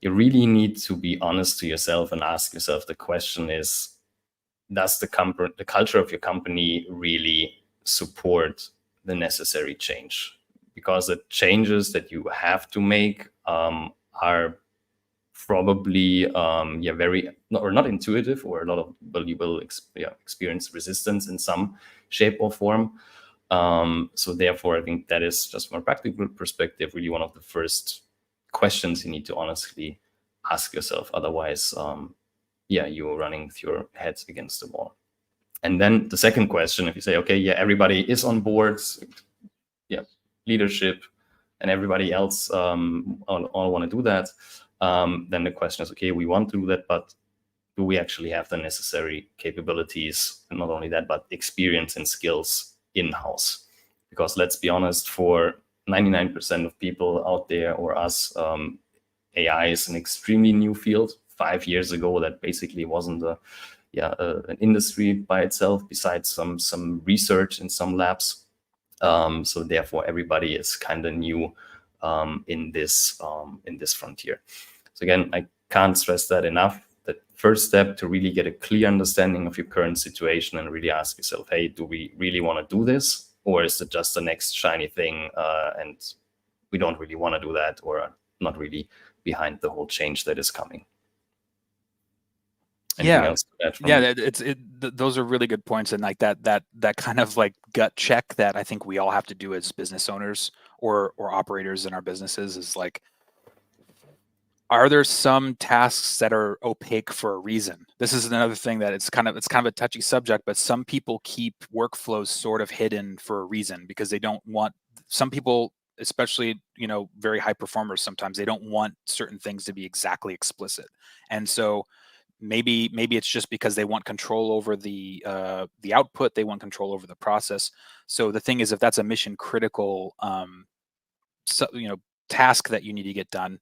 You really need to be honest to yourself and ask yourself the question is, does the culture of your company really support the necessary change? Because the changes that you have to make are probably very not intuitive, or a lot of you will experience resistance in some shape or form. So therefore, I think that is, just from a practical perspective, really one of the first questions you need to honestly ask yourself. Otherwise, you're running with your heads against the wall. And then the second question, if you say, okay, everybody is on board, leadership and everybody else all want to do that, then the question is, okay, we want to do that, but do we actually have the necessary capabilities, and not only that, but experience and skills in-house? Because let's be honest, for 99% of people out there, or us, AI is an extremely new field. 5 years ago, that basically wasn't an industry by itself, besides some research in some labs. So therefore, everybody is kind of new in this frontier. So again, I can't stress that enough. The first step to really get a clear understanding of your current situation and really ask yourself, hey, do we really want to do this? Or is it just the next shiny thing and we don't really want to do that, or are not really behind the whole change that is coming? Anything else to add from you? Those are really good points, and like that kind of like gut check that I think we all have to do as business owners or operators in our businesses is like, are there some tasks that are opaque for a reason? This is another thing that it's kind of a touchy subject, but some people keep workflows sort of hidden for a reason, because they don't want, some people, especially, very high performers, sometimes they don't want certain things to be exactly explicit. And so maybe it's just because they want control over the output, they want control over the process. So the thing is, if that's a mission critical task that you need to get done,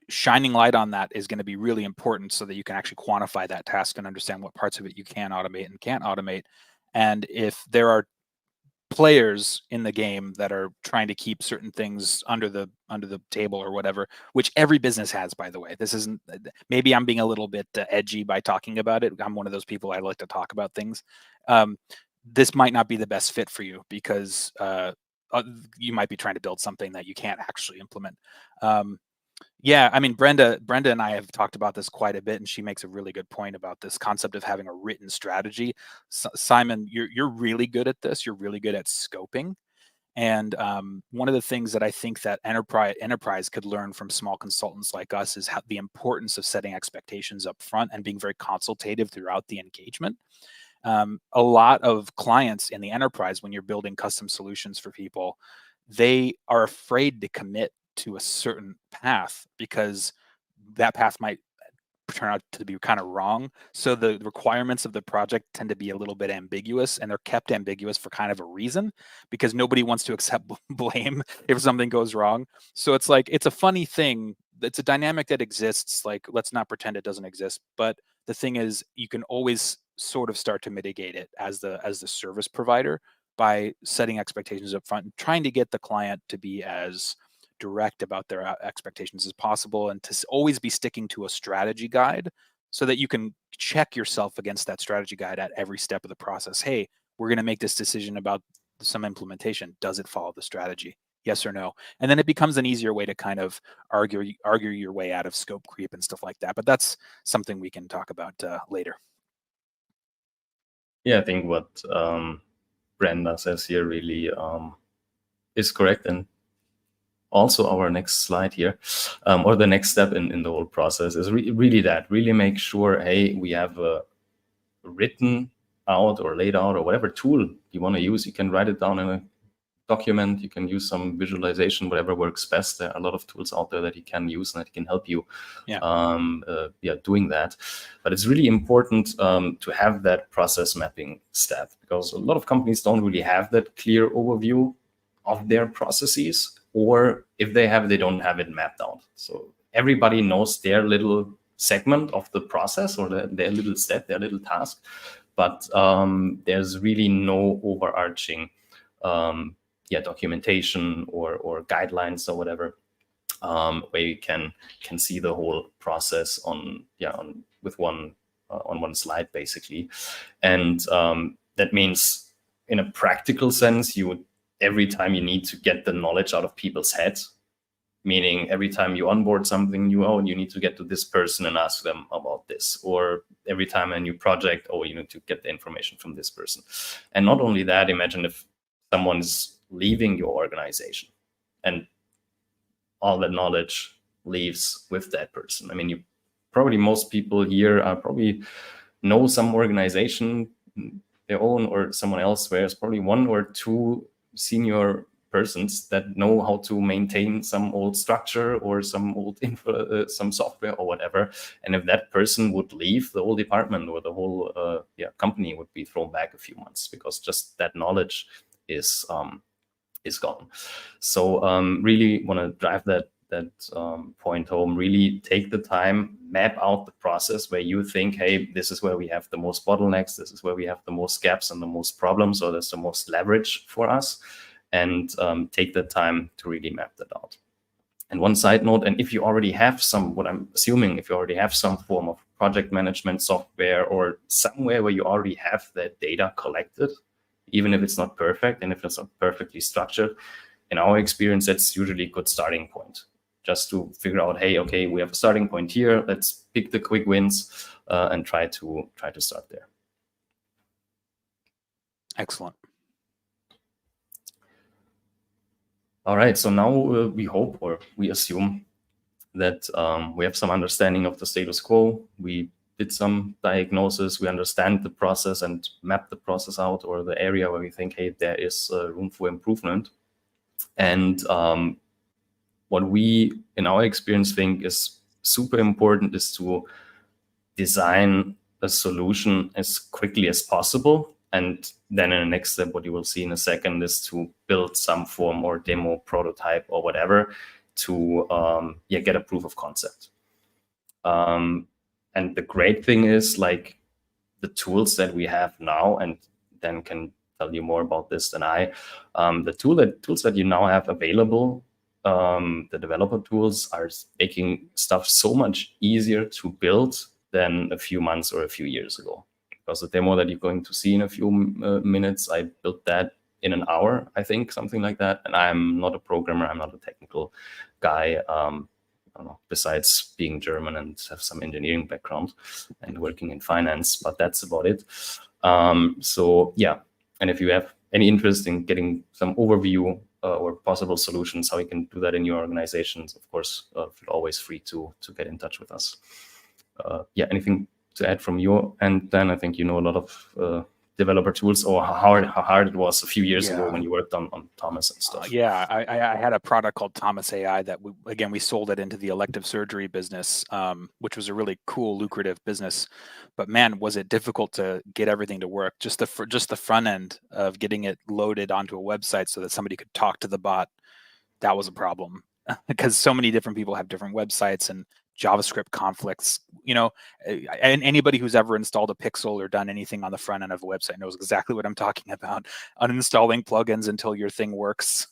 shining light on that is going to be really important, so that you can actually quantify that task and understand what parts of it you can automate and can't automate. And if there are players in the game that are trying to keep certain things under the table or whatever, which every business has, by the way. This isn't, maybe I'm being a little bit edgy by talking about it. I'm one of those people, I like to talk about things. This might not be the best fit for you, because you might be trying to build something that you can't actually implement. I mean, Brenda and I have talked about this quite a bit, and she makes a really good point about this concept of having a written strategy. Simon, you're really good at this. You're really good at scoping. And one of the things that I think that enterprise could learn from small consultants like us is the importance of setting expectations up front and being very consultative throughout the engagement. A lot of clients in the enterprise, when you're building custom solutions for people, they are afraid to commit to a certain path, because that path might turn out to be kind of wrong. So the requirements of the project tend to be a little bit ambiguous, and they're kept ambiguous for kind of a reason, because nobody wants to accept blame if something goes wrong. So it's like, it's a funny thing. It's a dynamic that exists. Like, let's not pretend it doesn't exist. But the thing is, you can always sort of start to mitigate it as the service provider by setting expectations up front and trying to get the client to be as direct about their expectations as possible, and to always be sticking to a strategy guide so that you can check yourself against that strategy guide at every step of the process. Hey, we're going to make this decision about some implementation. Does it follow the strategy? Yes or no? And then it becomes an easier way to kind of argue your way out of scope creep and stuff like that. But that's something we can talk about later. Yeah, I think what Brenda says here really is correct. And also our next slide here, or the next step in the whole process is really make sure, hey, we have a written out or laid out or whatever tool you want to use. You can write it down in a document, you can use some visualization, whatever works best. There are a lot of tools out there that you can use and that can help you doing that. But it's really important to have that process mapping step, because a lot of companies don't really have that clear overview of their processes, or if they have, they don't have it mapped out. So everybody knows their little segment of the process, or their little step, their little task, but there's really no overarching documentation or guidelines or whatever, where you can see the whole process on one slide basically. And that means, in a practical sense, you would, every time you need to get the knowledge out of people's heads, meaning every time you onboard something new, you need to get to this person and ask them about this, or every time a new project, you need to get the information from this person. And not only that, imagine if someone's leaving your organization and all that knowledge leaves with that person. I mean, most people here are probably know some organization, their own or someone else, where there's probably one or two senior persons that know how to maintain some old structure or some old some software or whatever. And if that person would leave, the whole department or the whole company would be thrown back a few months, because just that knowledge is gone. So really want to drive that point home. Really take the time, map out the process where you think, hey, this is where we have the most bottlenecks, this is where we have the most gaps and the most problems, or there's the most leverage for us, and take the time to really map that out. And one side note, and if you already have what I'm assuming, if you already have some form of project management software or somewhere where you already have that data collected, even if it's not perfect and if it's not perfectly structured, in our experience, that's usually a good starting point, just to figure out, hey, okay, we have a starting point here. Let's pick the quick wins and try to start there. Excellent. All right, so now we hope, or we assume, that we have some understanding of the status quo. We did some diagnosis, we understand the process and map the process out, or the area where we think, hey, there is room for improvement. And what we, in our experience, think is super important is to design a solution as quickly as possible. And then in the next step, what you will see in a second, is to build some form or demo prototype or whatever to get a proof of concept. And the great thing is, like, the tools that we have now, and Dan can tell you more about this than I, the tools that you now have available, the developer tools, are making stuff so much easier to build than a few months or a few years ago. Because the demo that you're going to see in a few minutes, I built that in an hour, I think, something like that. And I'm not a programmer, I'm not a technical guy. I don't know, besides being German and have some engineering background and working in finance, but that's about it. So yeah, and if you have any interest in getting some overview or possible solutions, how you can do that in your organizations, of course, feel always free to get in touch with us. Anything to add from you? And then I think you know a lot of developer tools, or how hard it was a few years ago when you worked on Thomas and stuff? Yeah, I had a product called Thomas AI that we sold it into the elective surgery business, which was a really cool, lucrative business. But man, was it difficult to get everything to work. Just the front end of getting it loaded onto a website so that somebody could talk to the bot, that was a problem because so many different people have different websites and JavaScript conflicts. And anybody who's ever installed a pixel or done anything on the front end of a website knows exactly what I'm talking about. Uninstalling plugins until your thing works.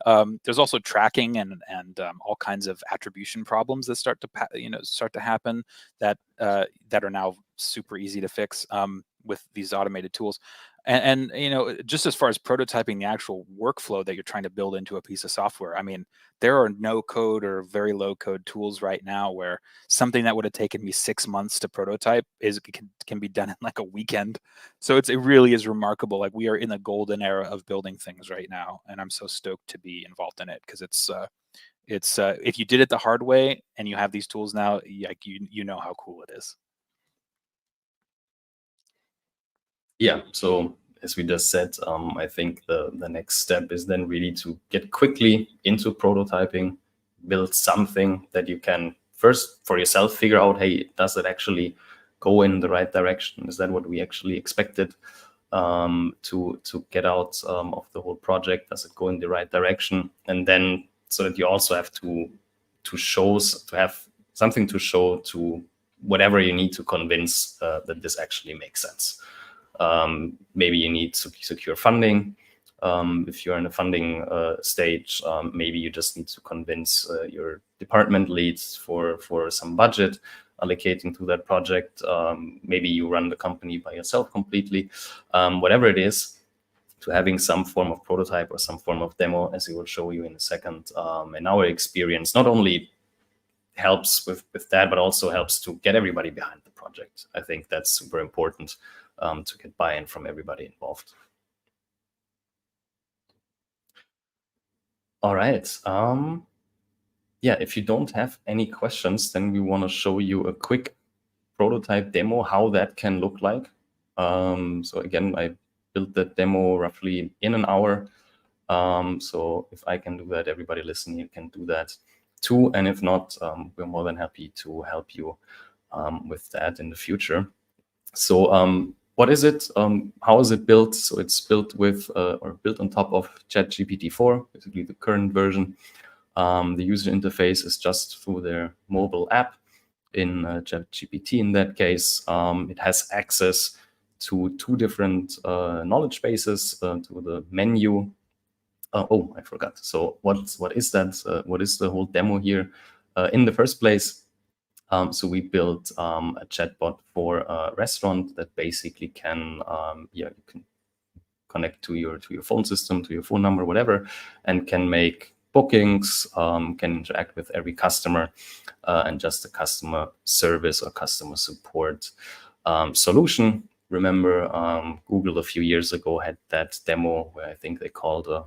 There's also tracking and all kinds of attribution problems that start to happen that are now super easy to fix with these automated tools. And just as far as prototyping the actual workflow that you're trying to build into a piece of software, I mean, there are no code or very low code tools right now where something that would have taken me 6 months to prototype can be done in like a weekend. So it really is remarkable. Like, we are in the golden era of building things right now, and I'm so stoked to be involved in it because it's if you did it the hard way and you have these tools now, like you know how cool it is. Yeah, so as we just said, I think the next step is then really to get quickly into prototyping, build something that you can first for yourself figure out, hey, does it actually go in the right direction? Is that what we actually expected to get out of the whole project? Does it go in the right direction? And then so that you also have to have something to show to whatever you need to convince that this actually makes sense. Maybe you need to secure funding. If you're in a funding stage, maybe you just need to convince your department leads for some budget allocating to that project. Maybe you run the company by yourself completely. Whatever it is, to having some form of prototype or some form of demo, as we will show you in a second. In our experience, not only helps with that, but also helps to get everybody behind the project. I think that's super important to get buy-in from everybody involved. All right. Yeah, if you don't have any questions, then we want to show you a quick prototype demo, how that can look like. So again, I built the demo roughly in an hour. So if I can do that, everybody listening, you can do that too. And if not, we're more than happy to help you with that in the future. So what is it? How is it built? So it's built with or built on top of ChatGPT 4, basically the current version. The user interface is just through their mobile app in ChatGPT. In that case, it has access to two different knowledge bases, to the menu. Oh, I forgot. So what is that? What is the whole demo here? In the first place, so we built a chatbot for a restaurant that basically can, you can connect to your phone system, to your phone number, whatever, and can make bookings, can interact with every customer, and just a customer service or customer support solution. Remember, Google a few years ago had that demo where I think they called a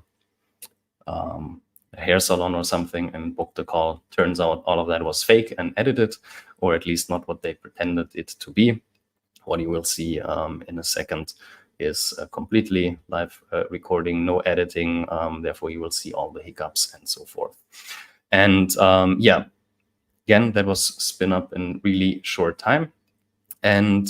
hair salon or something and booked a call. Turns out all of that was fake and edited, or at least not what they pretended it to be. What you will see in a second is a completely live recording, no editing. Therefore, you will see all the hiccups and so forth. And yeah, again, that was spin up in really short time. And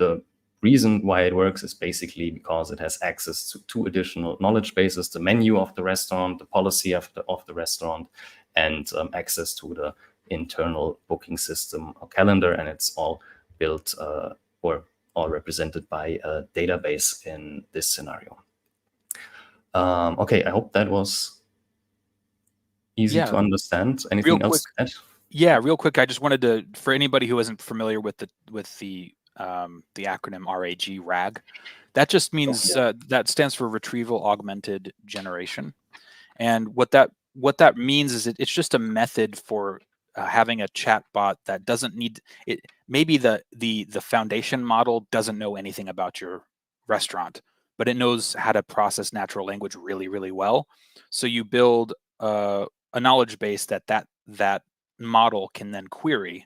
the reason why it works is basically because it has access to two additional knowledge bases: the menu of the restaurant, the policy of the restaurant, and access to the internal booking system or calendar. And it's all built or all represented by a database in this scenario. Okay, I hope that was easy to understand. Anything else to add? Yeah, real quick, I just wanted to, for anybody who isn't familiar with the acronym RAG, that just means that stands for Retrieval Augmented Generation. And what that means is it's just a method for having a chat bot that doesn't need it. Maybe the foundation model doesn't know anything about your restaurant, but it knows how to process natural language really, really well. So you build a knowledge base that model can then query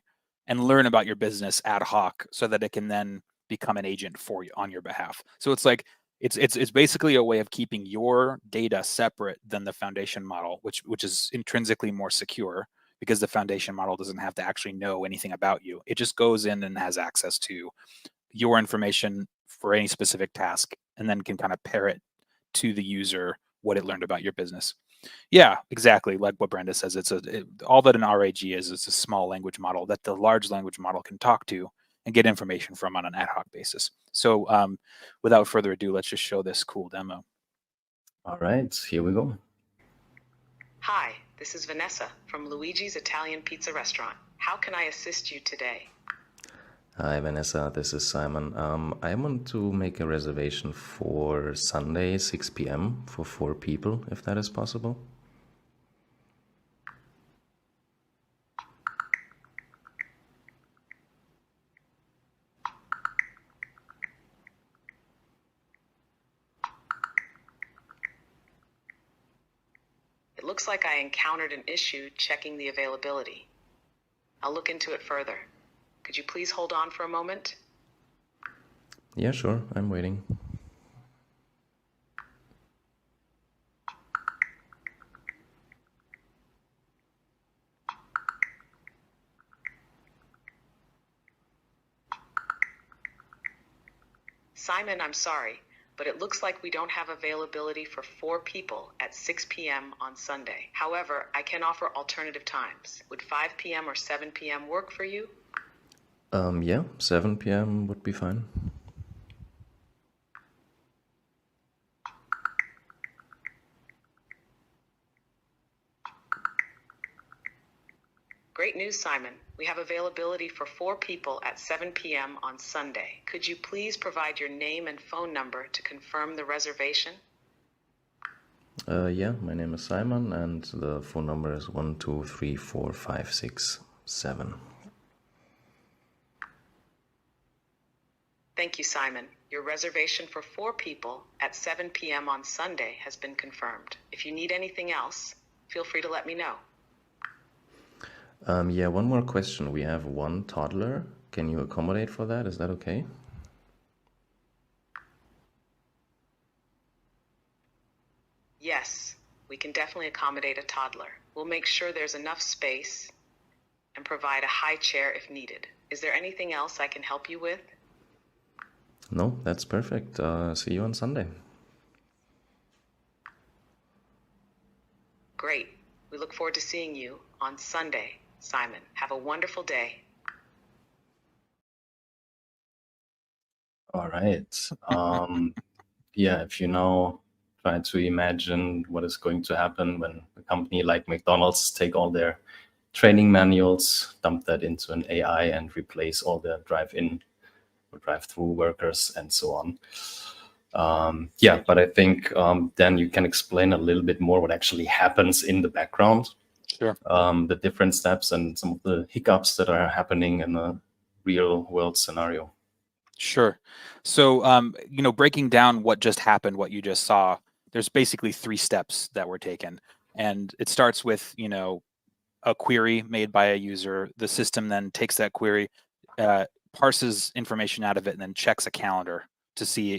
and learn about your business ad hoc, so that it can then become an agent for you on your behalf. So it's like it's basically a way of keeping your data separate than the foundation model, which is intrinsically more secure because the foundation model doesn't have to actually know anything about you. It just goes in and has access to your information for any specific task, and then can kind of pair it to the user what it learned about your business. Yeah, exactly. Like what Brenda says, all that an RAG is a small language model that the large language model can talk to and get information from on an ad hoc basis. So without further ado, let's just show this cool demo. All right, here we go. Hi, this is Vanessa from Luigi's Italian Pizza Restaurant. How can I assist you today? Hi, Vanessa. This is Simon. I want to make a reservation for Sunday, 6 p.m. for 4 people, if that is possible. It looks like I encountered an issue checking the availability. I'll look into it further. Could you please hold on for a moment? Yeah, sure. I'm waiting. Simon, I'm sorry, but it looks like we don't have availability for 4 people at 6 p.m. on Sunday. However, I can offer alternative times. Would 5 p.m. or 7 p.m. work for you? Yeah, 7 p.m. would be fine. Great news, Simon. We have availability for 4 people at 7 p.m. on Sunday. Could you please provide your name and phone number to confirm the reservation? Yeah, my name is Simon, and the phone number is 1234567. Thank you, Simon. Your reservation for 4 people at 7 p.m. on Sunday has been confirmed. If you need anything else, feel free to let me know. Yeah, one more question. We have 1 toddler. Can you accommodate for that? Is that okay? Yes, we can definitely accommodate a toddler. We'll make sure there's enough space and provide a high chair if needed. Is there anything else I can help you with? No, that's perfect. See you on Sunday. Great. We look forward to seeing you on Sunday, Simon. Have a wonderful day. All right. Yeah, if you now try to imagine what is going to happen when a company like McDonald's take all their training manuals, dump that into an AI, and replace all the drive-in or drive-through workers and so on. Yeah, but I think then you can explain a little bit more what actually happens in the background. Sure. The different steps and some of the hiccups that are happening in a real world scenario. Sure. So, breaking down what just happened, what you just saw, there's basically 3 steps that were taken. And it starts with, a query made by a user. The system then takes that query, parses information out of it, and then checks a calendar to see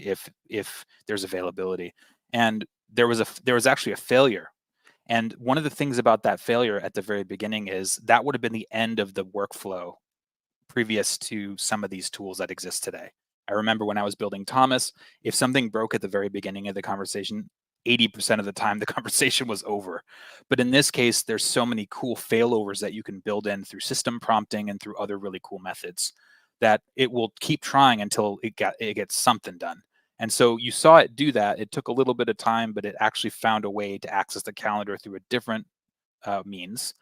if there's availability. And there was actually a failure. And one of the things about that failure at the very beginning is that would have been the end of the workflow previous to some of these tools that exist today. I remember when I was building Thomas, if something broke at the very beginning of the conversation, 80% of the time the conversation was over. But in this case, there's so many cool failovers that you can build in through system prompting and through other really cool methods that it will keep trying until it gets something done. And so you saw it do that. It took a little bit of time, but it actually found a way to access the calendar through a different means.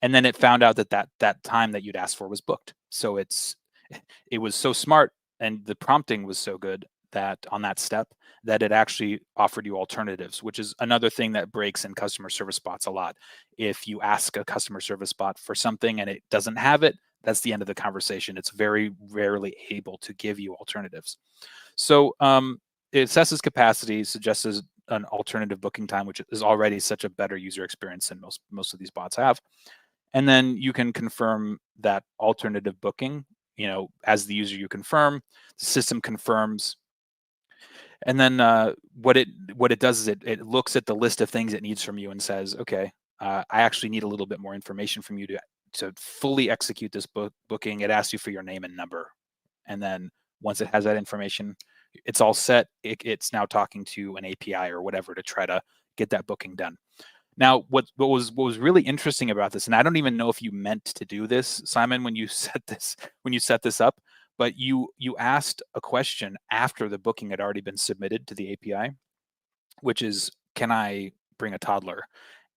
And then it found out that time that you'd asked for was booked. So it was so smart, and the prompting was so good that on that step that it actually offered you alternatives, which is another thing that breaks in customer service bots a lot. If you ask a customer service bot for something and it doesn't have it, that's the end of the conversation. It's very rarely able to give you alternatives. So it assesses capacity, suggests an alternative booking time, which is already such a better user experience than most of these bots have. And then you can confirm that alternative booking as the user, you confirm, the system confirms. And then what it does is it looks at the list of things it needs from you and says, okay, I actually need a little bit more information from you to fully execute this booking. It asks you for your name and number. And then once it has that information, it's all set. It's now talking to an API or whatever to try to get that booking done. Now, what was really interesting about this, and I don't even know if you meant to do this, Simon, when you set this up, but you asked a question after the booking had already been submitted to the API, which is, can I bring a toddler?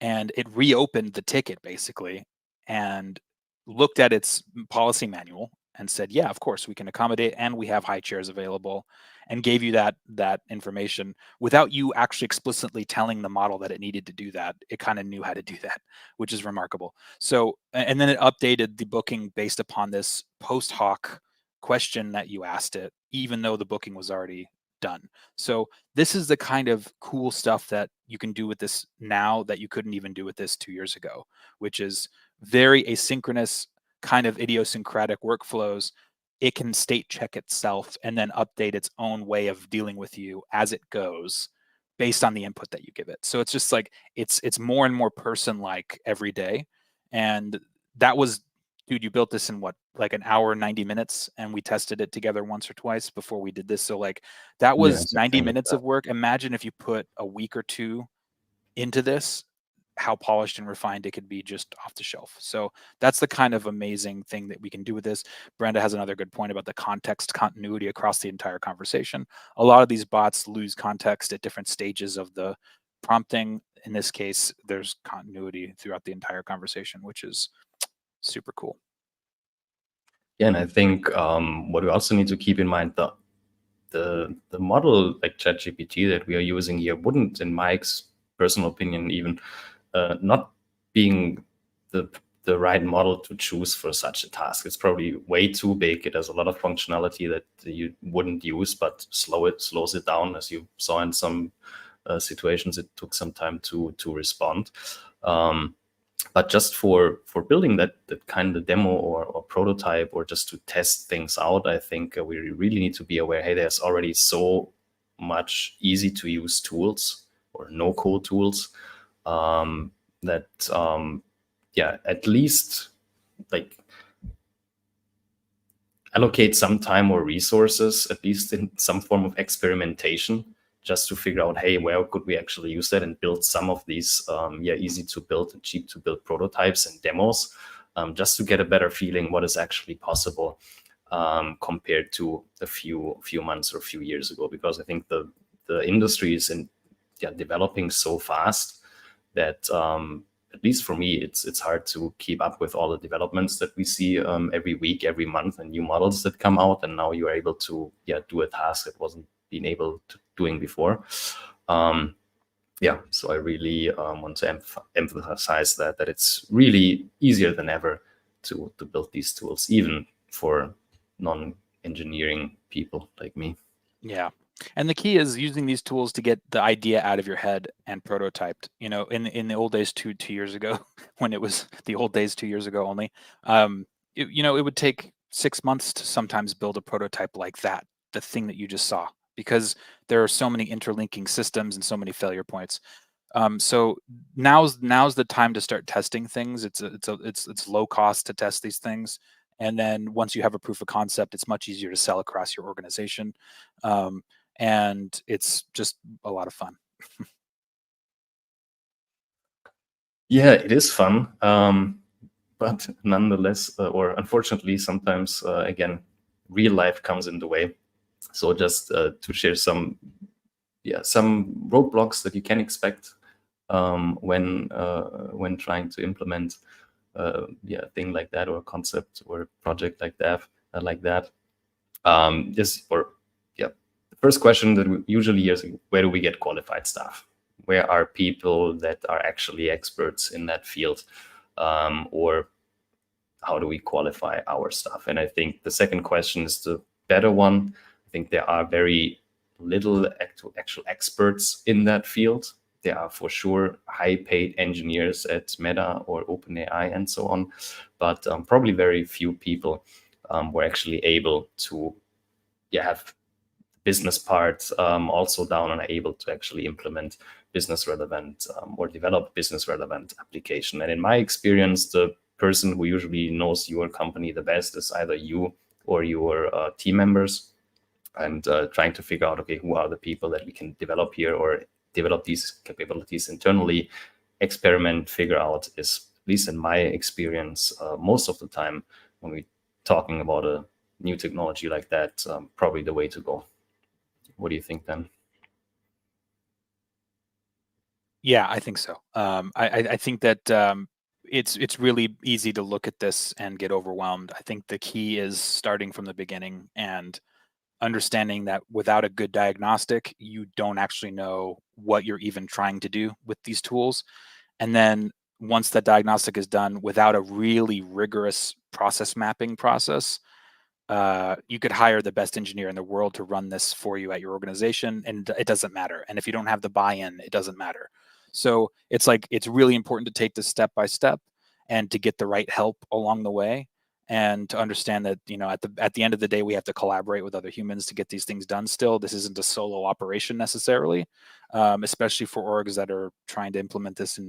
And it reopened the ticket basically and looked at its policy manual and said, yeah, of course we can accommodate, and we have high chairs available, and gave you that information without you actually explicitly telling the model that it needed to do that. It kind of knew how to do that, which is remarkable. So, and then it updated the booking based upon this post hoc question that you asked it, even though the booking was already done. So this is the kind of cool stuff that you can do with this now that you couldn't even do with this 2 years ago, which is very asynchronous, kind of idiosyncratic workflows. It can state check itself and then update its own way of dealing with you as it goes based on the input that you give it. So it's just like, it's more and more person-like every day. And that was, dude, you built this in what, like an hour, 90 minutes, and we tested it together once or twice before we did this. So like that was 90 minutes of work. Imagine if you put a week or two into this, how polished and refined it could be just off the shelf. So that's the kind of amazing thing that we can do with this. Brenda has another good point about the context continuity across the entire conversation. A lot of these bots lose context at different stages of the prompting. In this case, there's continuity throughout the entire conversation, which is super cool. Yeah, and I think what we also need to keep in mind, the model like ChatGPT that we are using here wouldn't, in my personal opinion, even not being the right model to choose for such a task. It's probably way too big. It has a lot of functionality that you wouldn't use, but slows it down. As you saw in some situations, it took some time to respond. But just for building that kind of demo or prototype, or just to test things out, I think we really need to be aware, hey, there's already so much easy to use tools or no code tools that yeah, at least like allocate some time or resources, at least in some form of experimentation, just to figure out, hey, where could we actually use that, and build some of these easy to build and cheap to build prototypes and demos, just to get a better feeling what is actually possible compared to a few months or a few years ago. Because I think the industry is developing so fast that at least for me, it's hard to keep up with all the developments that we see every week, every month, and new models that come out. And now you are able to do a task that wasn't being able to doing before. So I really want to emphasize that it's really easier than ever to build these tools, even for non-engineering people like me. Yeah. And the key is using these tools to get the idea out of your head and prototyped. In the old days, two years ago, when it was the old days 2 years ago only, it would take 6 months to sometimes build a prototype like that, the thing that you just saw, because there are so many interlinking systems and so many failure points. So now's the time to start testing things. It's low cost to test these things. And then once you have a proof of concept, it's much easier to sell across your organization. And it's just a lot of fun. Yeah, it is fun. But nonetheless, or unfortunately, sometimes, again, real life comes in the way. So just to share some roadblocks that you can expect when trying to implement a thing like that, or a concept or a project like that. The first question that we usually hear is, where do we get qualified staff? Where are people that are actually experts in that field? Or how do we qualify our staff? And I think the second question is the better one. I think there are very little actual experts in that field. There are for sure high-paid engineers at Meta or OpenAI and so on, but probably very few people we're actually able to have business part also down and are able to actually implement business relevant or develop business relevant application. And in my experience, the person who usually knows your company the best is either you or your team members, and trying to figure out, okay, who are the people that we can develop here or develop these capabilities internally, experiment, figure out, is, at least in my experience, most of the time when we're talking about a new technology like that, probably the way to go. What do you think, then? Yeah, I think so. I think that it's really easy to look at this and get overwhelmed. I think the key is starting from the beginning and understanding that without a good diagnostic, you don't actually know what you're even trying to do with these tools. And then once that diagnostic is done, without a really rigorous process mapping process, you could hire the best engineer in the world to run this for you at your organization, and it doesn't matter. And if you don't have the buy-in, it doesn't matter. So it's like, it's really important to take this step by step and to get the right help along the way, and to understand that, you know, at the end of the day, we have to collaborate with other humans to get these things done. Still, this isn't a solo operation necessarily, especially for orgs that are trying to implement this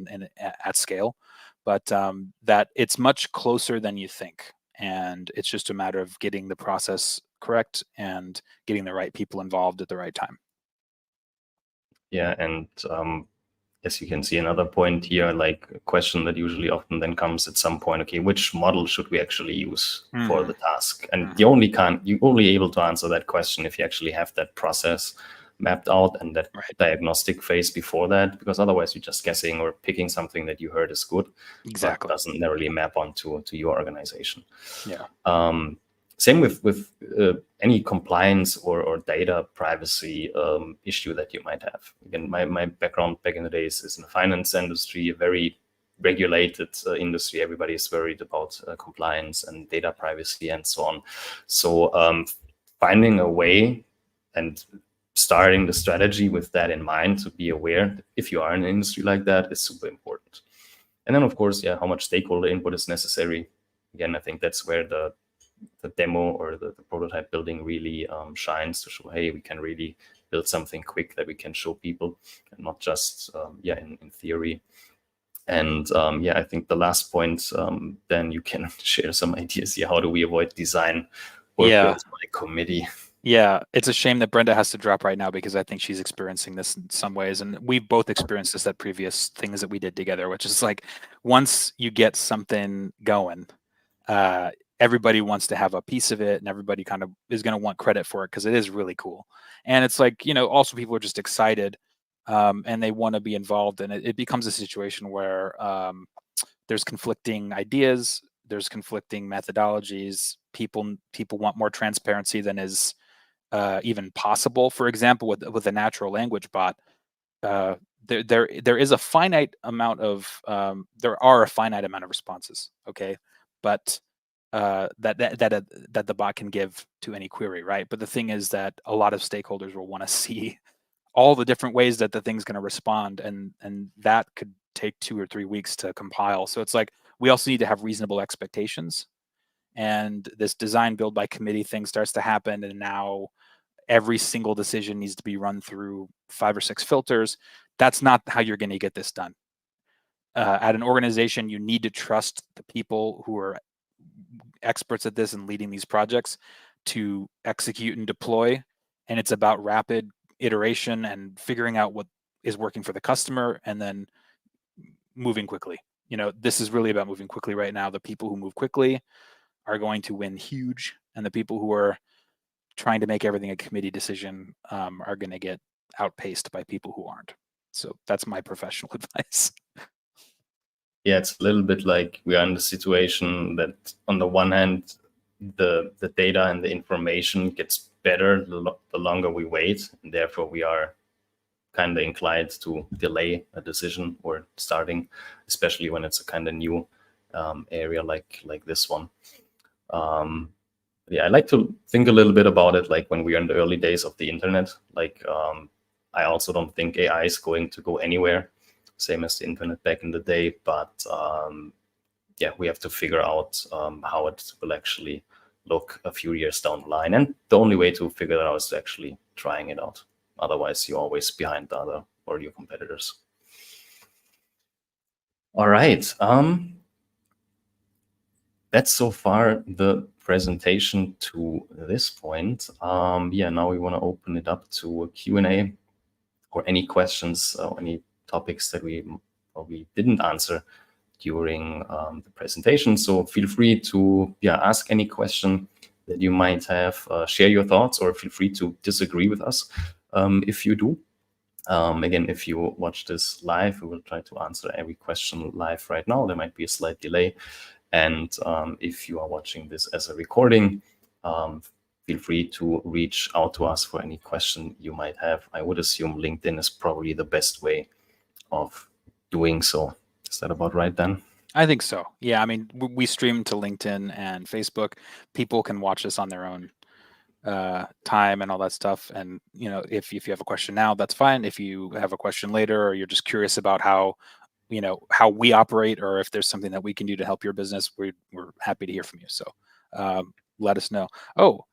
at scale. But that it's much closer than you think, and it's just a matter of getting the process correct and getting the right people involved at the right time. Yeah, and as you can see, another point here, like a question that usually often then comes at some point, okay, which model should we actually use for the task? And you're only able to answer that question if you actually have that process mapped out and that diagnostic phase before that, because otherwise you're just guessing or picking something that you heard is good, Exactly, but doesn't necessarily map onto your organization. Yeah. Same with any compliance or data privacy issue that you might have. Again, my background back in the days is in the finance industry, a very regulated industry. Everybody is worried about compliance and data privacy and so on. So finding a way and starting the strategy with that in mind, to be aware that if you are in an industry like that, is super important. And then, of course, how much stakeholder input is necessary. Again, I think that's where the demo or the prototype building really shines, to show, hey, we can really build something quick that we can show people, and not just in theory. And I think the last point, then you can share some ideas here. How do we avoid design work built by committee? Yeah, it's a shame that Brenda has to drop right now, because I think she's experiencing this in some ways. And we've both experienced this at previous things that we did together, which is like, once you get something going, everybody wants to have a piece of it, and everybody kind of is going to want credit for it because it is really cool. And it's like, you know, also people are just excited, and they want to be involved. And it becomes a situation where there's conflicting ideas, there's conflicting methodologies. People want more transparency than is even possible. For example, with a natural language bot, there is a finite amount of there are a finite amount of responses, okay, but that the bot can give to any query, right? But the thing is that a lot of stakeholders will want to see all the different ways that the thing's going to respond, and that could take 2 or 3 weeks to compile. So it's like, we also need to have reasonable expectations. And this design build by committee thing starts to happen, and now every single decision needs to be run through 5 or 6 filters. That's not how you're going to get this done. At an organization, you need to trust the people who are experts at this and leading these projects to execute and deploy. And it's about rapid iteration and figuring out what is working for the customer, and then moving quickly. You know, this is really about moving quickly right now. The people who move quickly are going to win huge, and the people who are trying to make everything a committee decision are going to get outpaced by people who aren't. So that's my professional advice. Yeah, it's a little bit like we are in the situation that on the one hand, the data and the information gets better the longer we wait, and therefore we are kind of inclined to delay a decision or starting, especially when it's a kind of new area like this one. I like to think a little bit about it like when we are in the early days of the internet. Like I also don't think AI is going to go anywhere, same as the internet back in the day. But we have to figure out how it will actually look a few years down the line. And the only way to figure that out is to actually trying it out. Otherwise, you're always behind the other or your competitors. All right. That's so far the presentation to this point. Yeah, now we want to open it up to a Q&A or any questions or any topics that we probably didn't answer during the presentation. So feel free to ask any question that you might have, share your thoughts, or feel free to disagree with us if you do. Again, if you watch this live, we will try to answer every question live right now. There might be a slight delay. And if you are watching this as a recording, feel free to reach out to us for any question you might have. I would assume LinkedIn is probably the best way of doing so. Is that about right, Dan? I think so. Yeah, I mean, we stream to LinkedIn and Facebook. People can watch us on their own time and all that stuff. And, you know, if you have a question now, that's fine. If you have a question later, or you're just curious about how we operate, or if there's something that we can do to help your business, we're happy to hear from you. So let us know. Oh,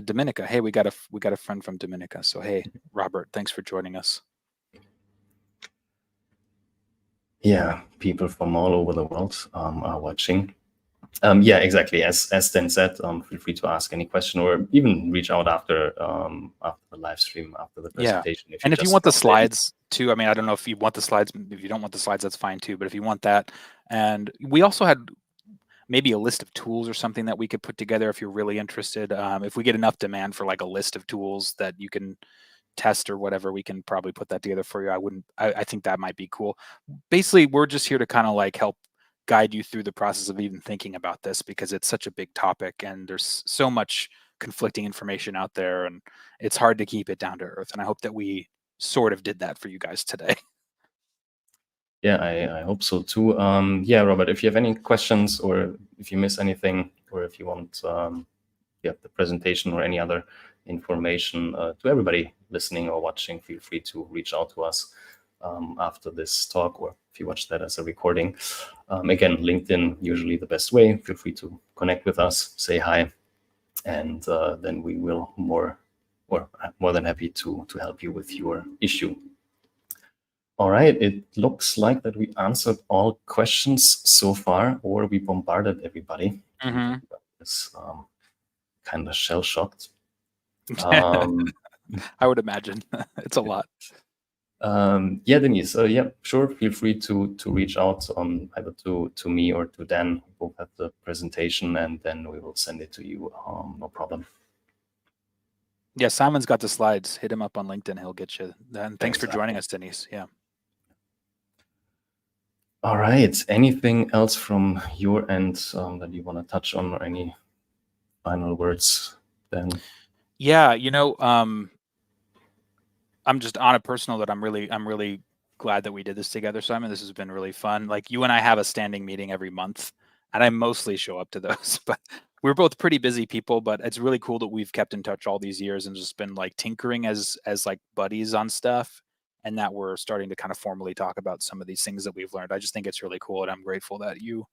Dominica. Hey, we got a friend from Dominica. So, hey, Robert, thanks for joining us. Yeah, people from all over the world are watching. Yeah, exactly. As Dan said, feel free to ask any question, or even reach out after the live stream, after the presentation. Yeah. If you want the slides too, I mean, I don't know if you want the slides. If you don't want the slides, that's fine too. But if you want that, and we also had maybe a list of tools or something that we could put together if you're really interested. If we get enough demand for like a list of tools that you can test or whatever, we can probably put that together for you. I think that might be cool. Basically, we're just here to kind of like help guide you through the process of even thinking about this, because it's such a big topic and there's so much conflicting information out there, and it's hard to keep it down to earth. And I hope that we sort of did that for you guys today. Yeah, I hope so too. Yeah, Robert, if you have any questions, or if you miss anything, or if you want the presentation or any other information, to everybody listening or watching, feel free to reach out to us after this talk, or if you watch that as a recording. Again, LinkedIn, usually the best way. Feel free to connect with us, say hi, and then we will more than happy to help you with your issue. All right, it looks like that we answered all questions so far, or we bombarded everybody. Mm-hmm. It's kind of shell-shocked. I would imagine it's a lot. Yeah, Denise. Yeah, sure. Feel free to reach out either to me or to Dan. We both have the presentation, and then we will send it to you. No problem. Yeah, Simon's got the slides. Hit him up on LinkedIn. He'll get you. And thanks for joining us, Denise. Yeah. All right. Anything else from your end that you want to touch on, or any final words, then? Yeah, I'm just on a personal that I'm really glad that we did this together, Simon. This has been really fun. Like, you and I have a standing meeting every month, and I mostly show up to those, but we're both pretty busy people. But it's really cool that we've kept in touch all these years and just been like tinkering as like buddies on stuff, and that we're starting to kind of formally talk about some of these things that we've learned. I just think it's really cool, and I'm grateful that you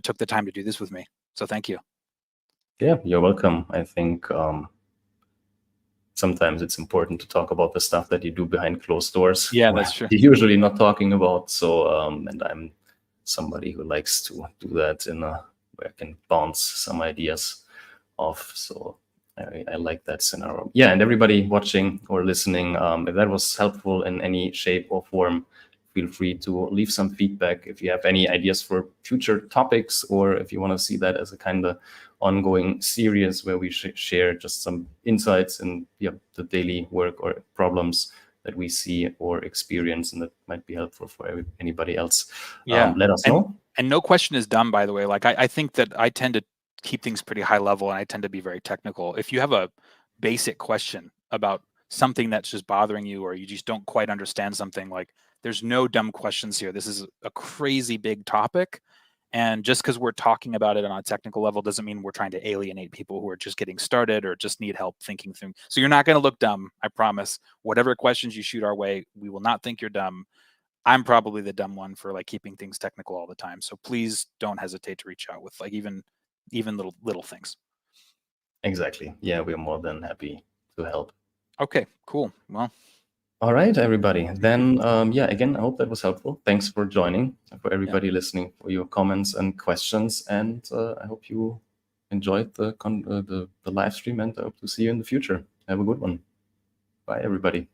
took the time to do this with me. So thank you. Yeah, you're welcome. I think sometimes it's important to talk about the stuff that you do behind closed doors. Yeah, that's true. You're usually not talking about. So, and I'm somebody who likes to do that where I can bounce some ideas off. So I like that scenario. Yeah, and everybody watching or listening, if that was helpful in any shape or form, feel free to leave some feedback. If you have any ideas for future topics, or if you want to see that as a kind of ongoing series where we share just some insights in the daily work or problems that we see or experience, and that might be helpful for anybody else. Yeah, let us know. And no question is dumb, by the way. Like, I think that I tend to keep things pretty high level, and I tend to be very technical. If you have a basic question about something that's just bothering you, or you just don't quite understand something, like, there's no dumb questions here. This is a crazy big topic. And just because we're talking about it on a technical level doesn't mean we're trying to alienate people who are just getting started or just need help thinking through. So you're not going to look dumb, I promise. Whatever questions you shoot our way, we will not think you're dumb. I'm probably the dumb one for like keeping things technical all the time. So please don't hesitate to reach out with like even little things. Exactly. Yeah, we're more than happy to help. Okay, cool. Well, all right, everybody. Then, yeah, again, I hope that was helpful. Thanks for joining, for everybody listening, for your comments and questions. And I hope you enjoyed the live stream, and I hope to see you in the future. Have a good one. Bye, everybody.